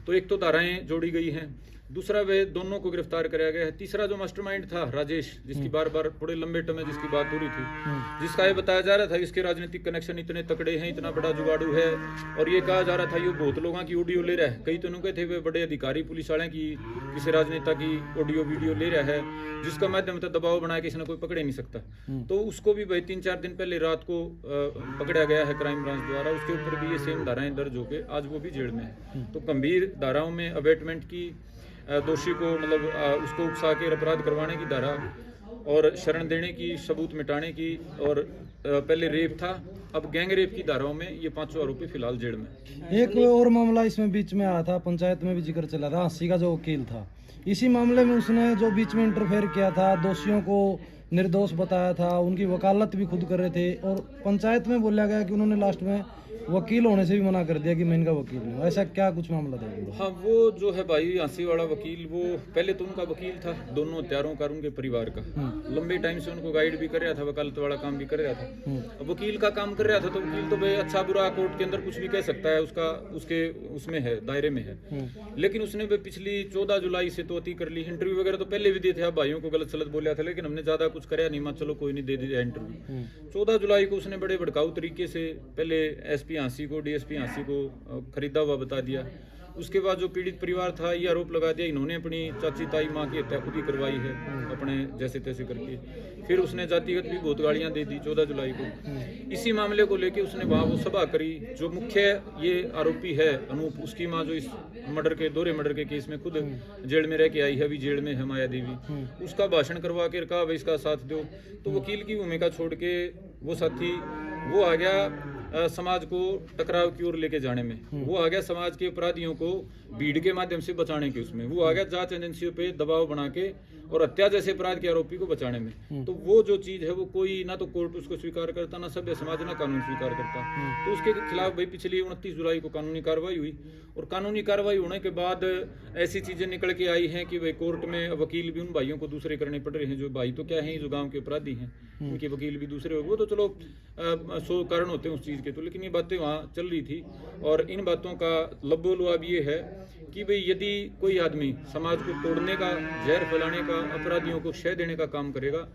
तो एक तो धाराएं जोड़ी गई हैं, दूसरा वे दोनों को गिरफ्तार कराया गया है। तीसरा जो मास्टरमाइंड था राजेश, जिसकी बार बार बड़े लंबे समय जिसकी बात हो रही थी, जिसका ये बताया जा रहा था इसके राजनीतिक कनेक्शन इतने तकड़े हैं, इतना बड़ा जुगाड़ू है, और ये कहा जा रहा था ये बहुत लोगों की ऑडियो ले रहा है, कई तो कहते थे बड़े अधिकारी पुलिस वाले की किसी राजनेता की ऑडियो वीडियो ले रहा है, जिसका माध्यम से दबाव बनाया किसी ने कोई पकड़े नहीं सकता। तो उसको भी भाई 3-4 दिन पहले रात को पकड़ा गया है क्राइम ब्रांच द्वारा, उसके ऊपर भी ये सेम धाराएं दर्ज होकर आज वो भी जेल में है। तो गंभीर धाराओं में अवेटमेंट की, दोषी को मतलब उसको उकसा के अपराध करवाने की धारा, और शरण देने की, सबूत मिटाने की, और पहले रेप था, अब गैंग रेप की धाराओं में ये 5 आरोपी फिलहाल जेल में। एक और मामला इसमें बीच में आया था, पंचायत में भी जिक्र चला था, हंसी का जो वकील था, इसी मामले में उसने जो बीच में इंटरफेयर किया था, दोषियों को निर्दोष बताया था, उनकी वकालत भी खुद कर रहे थे, और पंचायत में बोला गया कि उन्होंने लास्ट में वकील होने से भी मना कर दिया कि मैं इनका वकील हूँ। ऐसा क्या कुछ मामला था? हाँ, वो जो है भाई आंसी वाला वकील, वो पहले तो उनका वकील था दोनों हत्यारों का, उनके परिवार का। लंबे टाइम से उनको गाइड भी कर रहा था, वकालत वाला काम भी कर रहा था। अब वकील का काम कर रहा था तो वकील तो भाई अच्छा बुरा कोर्ट के अंदर कुछ भी कह सकता है, उसका उसके उसमें है, दायरे में है। लेकिन उसने भी पिछली 14 जुलाई से तो अति कर ली। इंटरव्यू वगैरह तो पहले भी दिए थे, आप भाइयों को गलत सलत बोला था, लेकिन हमने ज्यादा कुछ कराया नहीं, चलो कोई नहीं, दे दिया इंटरव्यू। 14 जुलाई को उसने बड़े भड़काऊ तरीके से पहले एसपी आंसी को, डीएसपी आंसी को खरीदा हुआ बता दिया। उसके बाद जो पीड़ित परिवार था ये आरोप लगा दिया इन्होंने अपनी चाची ताई माँ की हत्या खुद ही करवाई है अपने जैसे तैसे करके। फिर उसने जातिगत भी बहुत गालियाँ दे दी 14 जुलाई को। इसी मामले को लेके उसने वहाँ वो सभा करी। जो मुख्य ये आरोपी है अनूप, उसकी माँ जो इस मर्डर के दोहरे मर्डर के केस में खुद जेल में रह के आई है, अभी जेल में है माया देवी, उसका भाषण करवा के कहा भाई इसका साथ दो। तो वकील की भूमिका छोड़ के वो साथी वो आ गया समाज को टकराव की ओर लेके जाने में, वो आ गया समाज के अपराधियों को भीड़ के माध्यम से बचाने के, उसमें वो आ गया जांच एजेंसियों पे दबाव बना के और हत्या जैसे अपराध के आरोपी को बचाने में। तो वो जो चीज है वो कोई ना तो कोर्ट उसको स्वीकार करता, ना सभ्य समाज ना कानून स्वीकार करता। तो उसके खिलाफ भाई पिछली 29 जुलाई को कानूनी कार्रवाई हुई, और कानूनी कार्रवाई होने के बाद ऐसी चीजें निकल के आई हैं कि भाई कोर्ट में वकील भी उन भाइयों को दूसरे करने पड़ रहे हैं। जो भाई तो क्या है, जो गाँव के अपराधी हैं उनके वकील भी दूसरे हो, वो तो चलो 100 कारण होते हैं उस चीज के, तो लेकिन ये बातें वहाँ चल रही थी। और इन बातों का लब्बो-लुआब ये है कि भाई यदि कोई आदमी समाज को तोड़ने का, जहर फैलाने का, अपराधियों को शह देने का काम करेगा,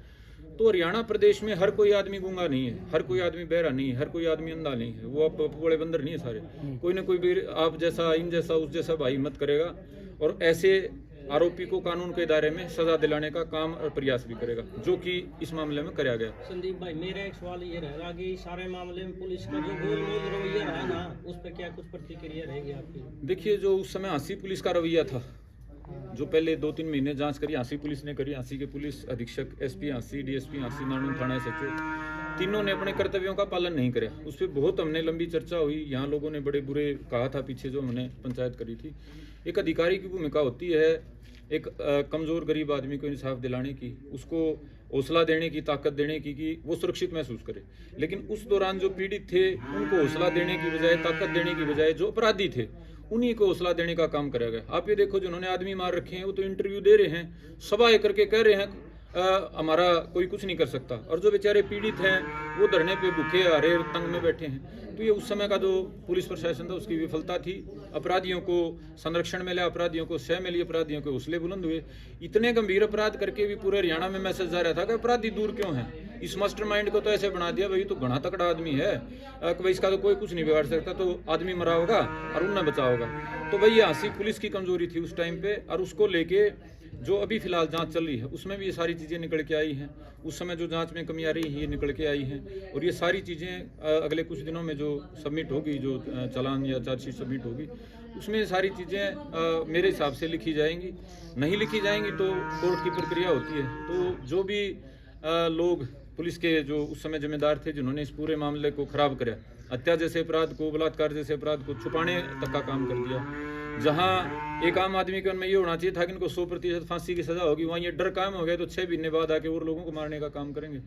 तो हरियाणा प्रदेश में हर कोई आदमी गूंगा नहीं है, हर कोई आदमी बहरा नहीं है, हर कोई आदमी अंधा नहीं है, वो आप बड़े बंदर नहीं है सारे। कोई ना कोई भी आप जैसा, इन जैसा, उस जैसा भाई हिम्मत करेगा और ऐसे आरोपी को कानून के दायरे में सजा दिलाने का काम और प्रयास भी करेगा, जो कि इस मामले में कराया गया। संदीप भाई, मेरा एक सवाल ये रहेगा कि सारे मामले में पुलिस का जो गोलमोल रवैया रहा ना, उस पर क्या कुछ प्रतिक्रिया रहेगी आपकी? देखिए, जो उस समय हांसी पुलिस का रवैया था, जो पहले 2-3 महीने जांच करी हांसी पुलिस ने करी, हांसी के पुलिस अधीक्षक, एसपी हांसी, डीएसपी हांसी, नारायण थाना सचिव, तीनों ने अपने कर्तव्यों का पालन नहीं किया। उस पर बहुत हमने लंबी चर्चा हुई, यहाँ लोगों ने बड़े बुरे कहा था पीछे जो हमने पंचायत करी थी। एक अधिकारी की भूमिका होती है एक कमज़ोर गरीब आदमी को इंसाफ दिलाने की, उसको हौसला देने की, ताकत देने की कि वो सुरक्षित महसूस करे। लेकिन उस दौरान जो पीड़ित थे उनको हौसला देने की बजाय, ताकत देने की बजाय, जो अपराधी थे उन्हीं को हौसला देने का काम कराया गया। आप ये देखो, जिन्होंने आदमी मार रखे हैं वो तो इंटरव्यू दे रहे हैं, सभा करके कह रहे हैं हमारा कोई कुछ नहीं कर सकता, और जो बेचारे पीड़ित हैं वो धरने पे भूखे हारे तंग में बैठे हैं। तो ये उस समय का जो पुलिस प्रशासन था उसकी विफलता थी। अपराधियों को संरक्षण मिला, अपराधियों को सह मिली, अपराधियों के हौसले बुलंद हुए। इतने गंभीर अपराध करके भी पूरे हरियाणा में मैसेज जा रहा था कि अपराधी दूर क्यों हैं। इस मास्टरमाइंड को तो ऐसे बना दिया भाई तो घना तकड़ा आदमी है, भाई इसका तो कोई कुछ नहीं बिगाड़ सकता, तो आदमी मरा होगा और उन्हें बचा होगा। तो भाई ये हांसी पुलिस की कमजोरी थी उस टाइम पे, और उसको लेके जो अभी फिलहाल जांच चल रही है उसमें भी ये सारी चीज़ें निकल के आई हैं। उस समय जो जांच में कमी आ रही है ये निकल के आई हैं, और ये सारी चीज़ें अगले कुछ दिनों में जो सबमिट होगी, जो चालान या चार्जशीट सबमिट होगी, उसमें सारी चीज़ें मेरे हिसाब से लिखी जाएंगी। नहीं लिखी जाएंगी तो कोर्ट की प्रक्रिया होती है। तो जो भी लोग पुलिस के जो उस समय जिम्मेदार थे, जिन्होंने इस पूरे मामले को खराब कराया, हत्या जैसे अपराध को, बलात्कार जैसे अपराध को छुपाने तक का काम कर दिया, जहां एक आम आदमी के मन में ये होना चाहिए था कि इनको 100% फांसी की सजा होगी, वहाँ ये डर कायम हो गया तो 6 महीने बाद आके और लोगों को मारने का काम करेंगे।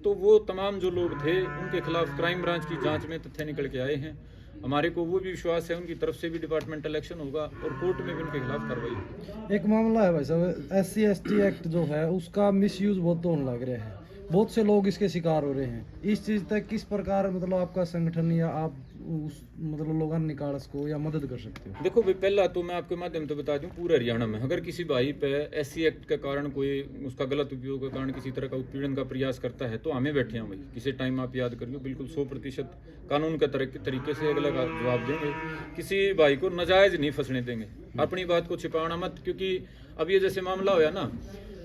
तो वो तमाम जो लोग थे उनके खिलाफ क्राइम ब्रांच की जांच में तथ्य निकल के आए हैं। हमारे को वो भी विश्वास है उनकी तरफ से भी डिपार्टमेंटल एक्शन होगा और कोर्ट में भी उनके खिलाफ कार्रवाई होगी। एक मामला है भाई साहब, SC/ST एक्ट जो है उसका मिसयूज बहुत होने लग रहा है, बहुत से लोग इसके शिकार हो रहे हैं। इस चीज़ तक किस प्रकार मतलब आपका संगठन या आप उस मतलब लोगों निकाल सको या मदद कर सकते हो? देखो भाई, पहला तो मैं आपके माध्यम से बता दूं, पूरे हरियाणा में अगर किसी भाई पे SC एक्ट के कारण कोई उसका गलत उपयोग के कारण किसी तरह का उत्पीड़न का प्रयास करता है तो हमें बैठे हैं भाई, किसी टाइम आप याद करिए, बिल्कुल 100% कानून के तरीके से अगला जवाब देंगे। किसी भाई को नाजायज नहीं फंसने देंगे, अपनी बात को छिपाना मत। क्योंकि अब ये जैसे मामला होया ना,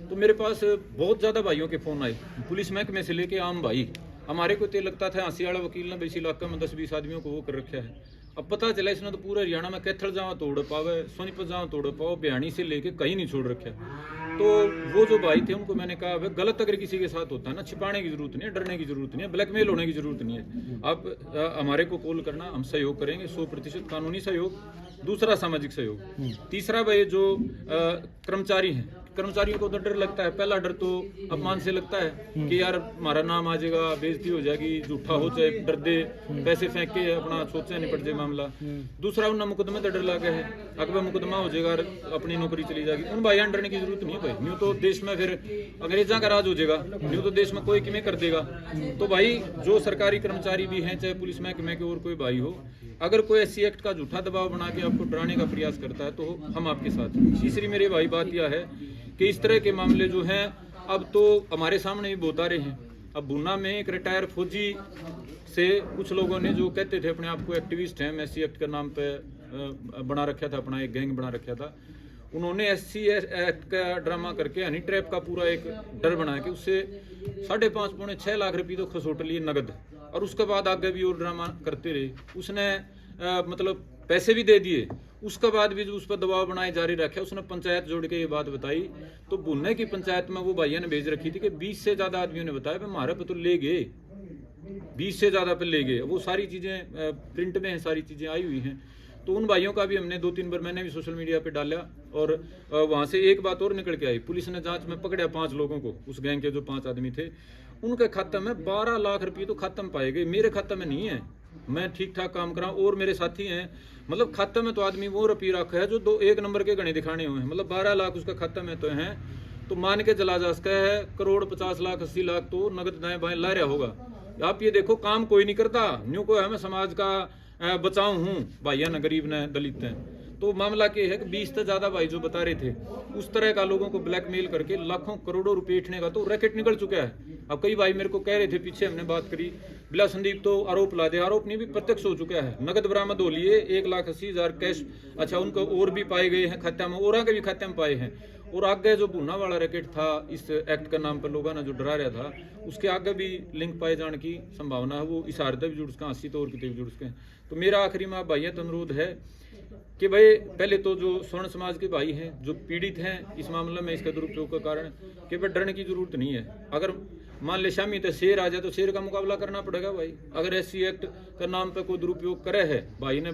तो मेरे पास बहुत ज़्यादा भाइयों के फ़ोन आए, पुलिस महकमे से लेके आम भाई। हमारे को तो लगता था हांसी वाला वकील ने इस इलाके में 10-20 आदमियों को वो कर रखा है। अब पता चला इसने तो पूरे हरियाणा में कैथल जाओ तोड़ पावे, सोनीपत जाओ तोड़ पाओ, बिहानी से लेके कहीं नहीं छोड़ रखा है। तो वो जो भाई थे उनको मैंने कहा गलत अगर किसी के साथ होता है ना, छिपाने की जरूरत नहीं है, डरने की जरूरत नहीं है, ब्लैकमेल होने की जरूरत नहीं है। आप हमारे को कॉल करना, हम सहयोग करेंगे, 100% कानूनी सहयोग, दूसरा सामाजिक सहयोग, तीसरा भाई जो कर्मचारी हैं कर्मचारियों को तो डर लगता है। पहला डर तो अपमान से लगता है कि यार हमारा नाम आ जाएगा, बेइज्जती हो जाएगी, झूठा हो चाहे डर दे, पैसे फेंक के अपना सोचे निपट जाए मामला। दूसरा उन्हें मुकदमे तो डर लगा है, अगर मुकदमा हो जाएगा अपनी नौकरी चली जाएगी। उन भाई डरने की जरूरत नहीं है भाई, न्यू तो देश में फिर अंग्रेजा का राज हो जाएगा, न्यू तो देश में कोई किमें कर देगा। तो भाई जो सरकारी कर्मचारी भी हैं, चाहे पुलिस महकमे के और कोई भाई हो, अगर कोई SC एक्ट का झूठा दबाव बना के आपको डराने का प्रयास करता है तो हम आपके साथ हैं। तीसरी मेरे भाई बात यह है कि इस तरह के मामले जो हैं अब तो हमारे सामने भी बहुत आ रहे हैं। अब बुना में एक रिटायर फौजी से कुछ लोगों ने जो कहते थे अपने आप को एक्टिविस्ट हैं, SC एक्ट के नाम पे बना रखा था, अपना एक गैंग बना रखा था, उन्होंने SC एक्ट का ड्रामा करके हनी ट्रैप का पूरा एक डर बना के उससे 5.5-6 लाख रुपये तो खसोट लिए नगद, और उसके बाद आगे भी और ड्रामा करते रहे। उसने मतलब पैसे भी दे दिए, उसके बाद भी जो उस पर दबाव बनाए जारी रखे। उसने पंचायत जोड़ के ये बात बताई, तो बुन्ने की पंचायत में वो भाइयों ने भेज रखी थी कि 20 से ज़्यादा आदमियों ने बताया भाई हमारे पे तो ले गए, 20 से ज़्यादा पे ले गए। वो सारी चीज़ें प्रिंट में हैं, सारी चीज़ें आई हुई हैं। तो उन भाइयों का भी हमने 2-3 बार मैंने भी सोशल मीडिया पे डाला, और वहाँ से एक बात और निकल के आई। पुलिस ने जांच में पकड़ा 5 लोगों को, उस गैंग के जो 5 आदमी थे, उनके खाते में 12 लाख रुपये तो खाते में पाए गए। मेरे खाते में नहीं है, मैं ठीक ठाक काम करा और मेरे साथी हैं, मतलब खाते में तो आदमी वो रुपये रखा है जो 1 नंबर के गणे दिखाने हुए हैं, मतलब 12 लाख उसका खाते में तो हैं। तो मान के चला जा सकता है 1 करोड़ 50 लाख 80 लाख तो नगद दाएं बाएं ला रहा होगा। आप ये देखो काम कोई नहीं करता, न्यू को है मैं समाज का बचाऊ हूँ, भाइया न गरीब न दलित हैं। तो मामला ये है कि 20 से ज़्यादा भाई जो बता रहे थे, उस तरह का लोगों को ब्लैकमेल करके लाखों करोड़ों रुपए उठने का तो रैकेट निकल चुका है। अब कई भाई मेरे को कह रहे थे, पीछे हमने बात करी, बिला संदीप तो आरोप ला दे, आरोप नहीं भी प्रत्यक्ष हो चुका है। नगद बरामद हो लिए 1,80,000 कैश, अच्छा उनको और भी पाए गए हैं खाते में, और आगे भी खाते में पाए हैं। और आगे जो भूना वाला रैकेट था इस एक्ट का नाम पर लोगों ने जो डरा रहा था, उसके आगे भी लिंक पाए जाने की संभावना है। वो इशारे भी जुड़ सकें, 80 तो और कितने भी जुड़ सकें। तो मेरा आखिरी में भाइयों तो अनुरोध है कि भाई पहले तो जो स्वर्ण समाज के भाई हैं जो पीड़ित हैं इस मामले में इसके दुरुपयोग के कारण, कि भाई डरने की जरूरत नहीं है। अगर मान ले शामी तो शेर आ जाए तो शेर का मुकाबला करना पड़ेगा भाई। अगर SC एक्ट का नाम पे कोई दुरुपयोग करे है, भाई ने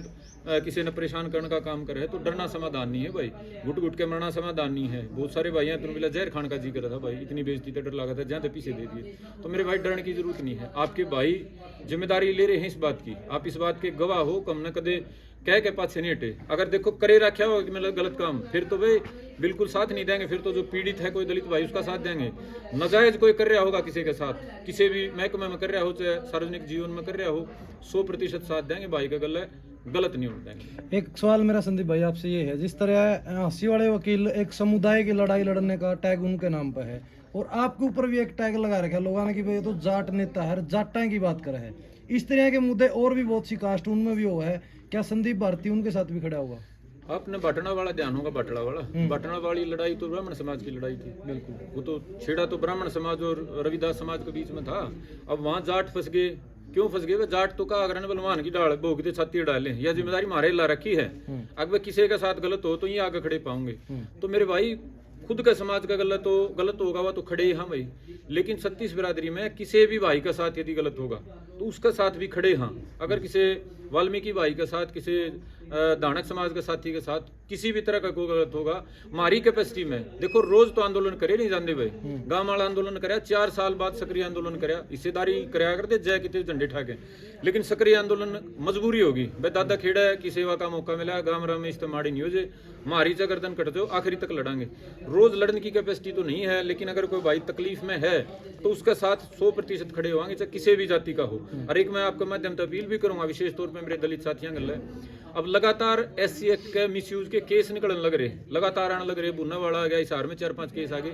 किसी ने परेशान करने का काम करे है, तो डरना समाधान नहीं है भाई, घुट घुट के मरना समाधान नहीं है। बहुत सारे भाई हैं, तुम मिला जहर खान का जी कर रहा था भाई, इतनी बेइज्जती तो डर लगा था, जहाँ तो पीछे दे दिए। तो मेरे भाई डरने की जरूरत नहीं है। आपके भाई जिम्मेदारी ले रहे हैं इस बात की, आप इस बात के गवाह हो, कम न कदे कह के पाछे नहीं हटे। अगर देखो करे रखा होगा कि मतलब गलत काम, फिर तो भाई बिल्कुल साथ नहीं देंगे। फिर तो जो पीड़ित है कोई दलित भाई उसका साथ देंगे। नाजायज कोई कर रहा होगा किसी के साथ, किसी भी महकमे में कर रहा हो, चाहे सार्वजनिक जीवन में कर रहा हो, 100% साथ देंगे भाई का, गलत नहीं होने देंगे। एक सवाल मेरा संदीप भाई आपसे ये है, जिस तरह हंसी वाले वकील एक समुदाय की लड़ाई लड़ने का टैग उनके नाम पर है, और आपके ऊपर भी एक टैग लगा रखा है लोगों ने कि भाई तो जाट नेता है, जाटां की बात कर रहे हैं। इस तरह के मुद्दे और भी बहुत सी कास्ट उनमें भी हुआ है, क्या संदीप भारती उनके साथ भी खड़ा होगा? आपने बटना वाला ध्यान होगा, बटला वाला, बटना वाली लड़ाई तो ब्राह्मण समाज की लड़ाई थी। बिल्कुल, वो तो छेड़ा तो ब्राह्मण समाज और रविदास समाज के बीच में था। अब वहाँ जाट फंस गए, क्यों फंस गए? जाट तो कहा अगर बलवान की डाल भोग दे छाती डालें, यह जिम्मेदारी हमारे ला रखी है। अगर किसी के साथ गलत हो तो ये आगे खड़े पाऊंगे। तो मेरे भाई खुद का समाज का गलत होगा वह तो खड़े हाँ भाई, लेकिन 36 बिरादरी में किसी भी भाई का साथ यदि गलत होगा तो उसका साथ भी खड़े हाँ। अगर किसी वाल्मीकि भाई के साथ, किसी दानक समाज के साथी के साथ किसी भी तरह का कोई गलत होगा, हमारी कैपेसिटी में देखो रोज तो आंदोलन करे नहीं जाते भाई। गांव वाला आंदोलन कराया, 4 साल बाद सक्रिय आंदोलन कराया, हिस्सेदारी कराया करते जय कितने झंडे ठाके, लेकिन सक्रिय आंदोलन मजबूरी होगी भाई। दादा खेड़ा है कि सेवा का मौका मिला, गांव राम में इस्तेमाल नहीं हो जाए, हमारी चा गर्दन कट जाओ, आखिरी तक लड़ांगे। रोज लड़ने की कैपेसिटी तो नहीं है, लेकिन अगर कोई भाई तकलीफ में है तो उसका साथ 100% खड़े होंगे, चाहे किसी भी जाति का हो। और एक मैं आपके माध्यम से अपील भी करूंगा, विशेष तौर पर मेरे दलित साथियों गल है, अब लगातार SC एक्ट के मिसयूज के केस निकलने लग रहे, लगातार आने लग रहे। बुन्ना वाला आ गया, हिसार में 4-5 केस आ गए।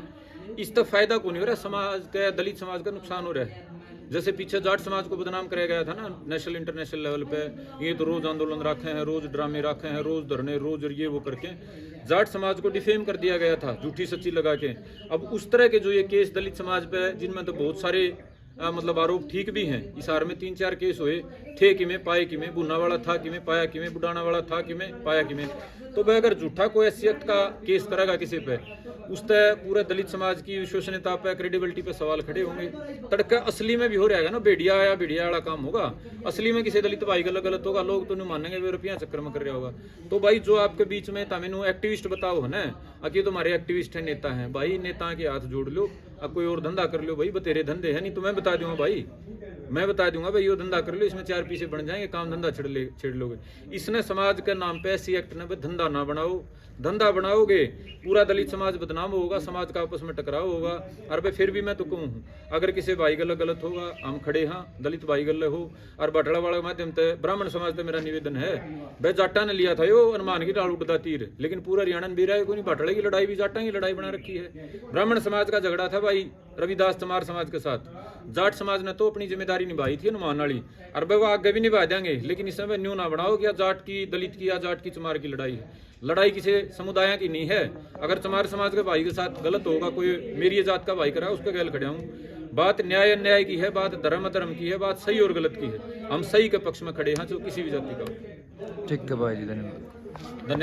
इसका फायदा कौन हो रहा है? समाज का, दलित समाज का नुकसान हो रहा है। जैसे पीछे जाट समाज को बदनाम कराया गया था ना नेशनल इंटरनेशनल लेवल पे, ये तो रोज आंदोलन रखे हैं, रोज ड्रामे रखे हैं, रोज धरने, रोज ये वो करके जाट समाज को डिफेम कर दिया गया था झूठी सच्ची लगा के। अब उस तरह के जो ये केस दलित समाज पे, जिनमें तो बहुत सारे मतलब आरोप ठीक भी हैं। हिसार में 3-4 केस हुए थे, कि में पाए कि में, बुना वाला था कि में पाया कि में, बुडाना वाला था कि में पाया कि में। तो वह अगर झूठा कोई SC एक्ट का केस करेगा किसी पे उस तय पूरे दलित समाज की विश्वसनीयता पे, क्रेडिबिलिटी पे सवाल खड़े होंगे। तड़का असली में भी हो रहेगा ना, भेड़िया या भेड़िया वाला काम होगा। असली में किसी दलित भाई गलत गलत होगा, लोग तो नहीं मानेंगे, वे रुपया चक्कर में कर रहा होगा। तो भाई जो आपके बीच में तमें एक्टिविस्ट बताओ है ना, अकी तुम्हारे एक्टिविस्ट है, नेता हैं भाई, नेता के हाथ जोड़ लो, अब कोई और धंधा कर लो भाई, बतेरे धंधे है नहीं तो मैं बता दूंगा भाई, मैं बता दूंगा भाई ये धंधा कर लो, इसमें 4 पैसे बन जाएंगे, काम धंधा छेड़ लोगे। इसने समाज के नाम पे ऐसी एक्ट ने धंधा ना बनाओ, धंधा बनाओगे पूरा दलित समाज बदनाम होगा, समाज का आपस में टकराव होगा। और भाई फिर भी मैं तो कहूँ अगर किसी भाई गलत गलत होगा, हम खड़े हाँ, दलित भाई गलत हो और बटड़ा वाला माध्यम से ब्राह्मण समाज से मेरा निवेदन है, भाई जाटा ने लिया था यो अनुमान की डाल उठता तीर, लेकिन पूरा हरियाणा में भी रहा है कोई, बटड़े की लड़ाई भी जाटा की लड़ाई बना रखी है। ब्राह्मण समाज का झगड़ा था भाई रविदास चमार समाज के साथ, जाट समाज ने तो अपनी जिम्मेदारी निभाई थी अनुमान वाली, और भाई वो आगे भी निभा देंगे, लेकिन इस समय न्यू ना बनाओ कि जाट की, दलित की या जाट की चमार की लड़ाई है। लड़ाई किसी समुदाय की नहीं है। अगर चमार समाज के भाई के साथ गलत होगा, कोई मेरी जात का भाई करा उसके गैल खड़े हूँ। बात न्याय अन्याय की है, बात धर्म अधर्म की है, बात सही और गलत की है। हम सही के पक्ष में खड़े हैं, जो किसी भी जाति का हो। ठीक है भाई जी, धन्यवाद। धन्यवाद।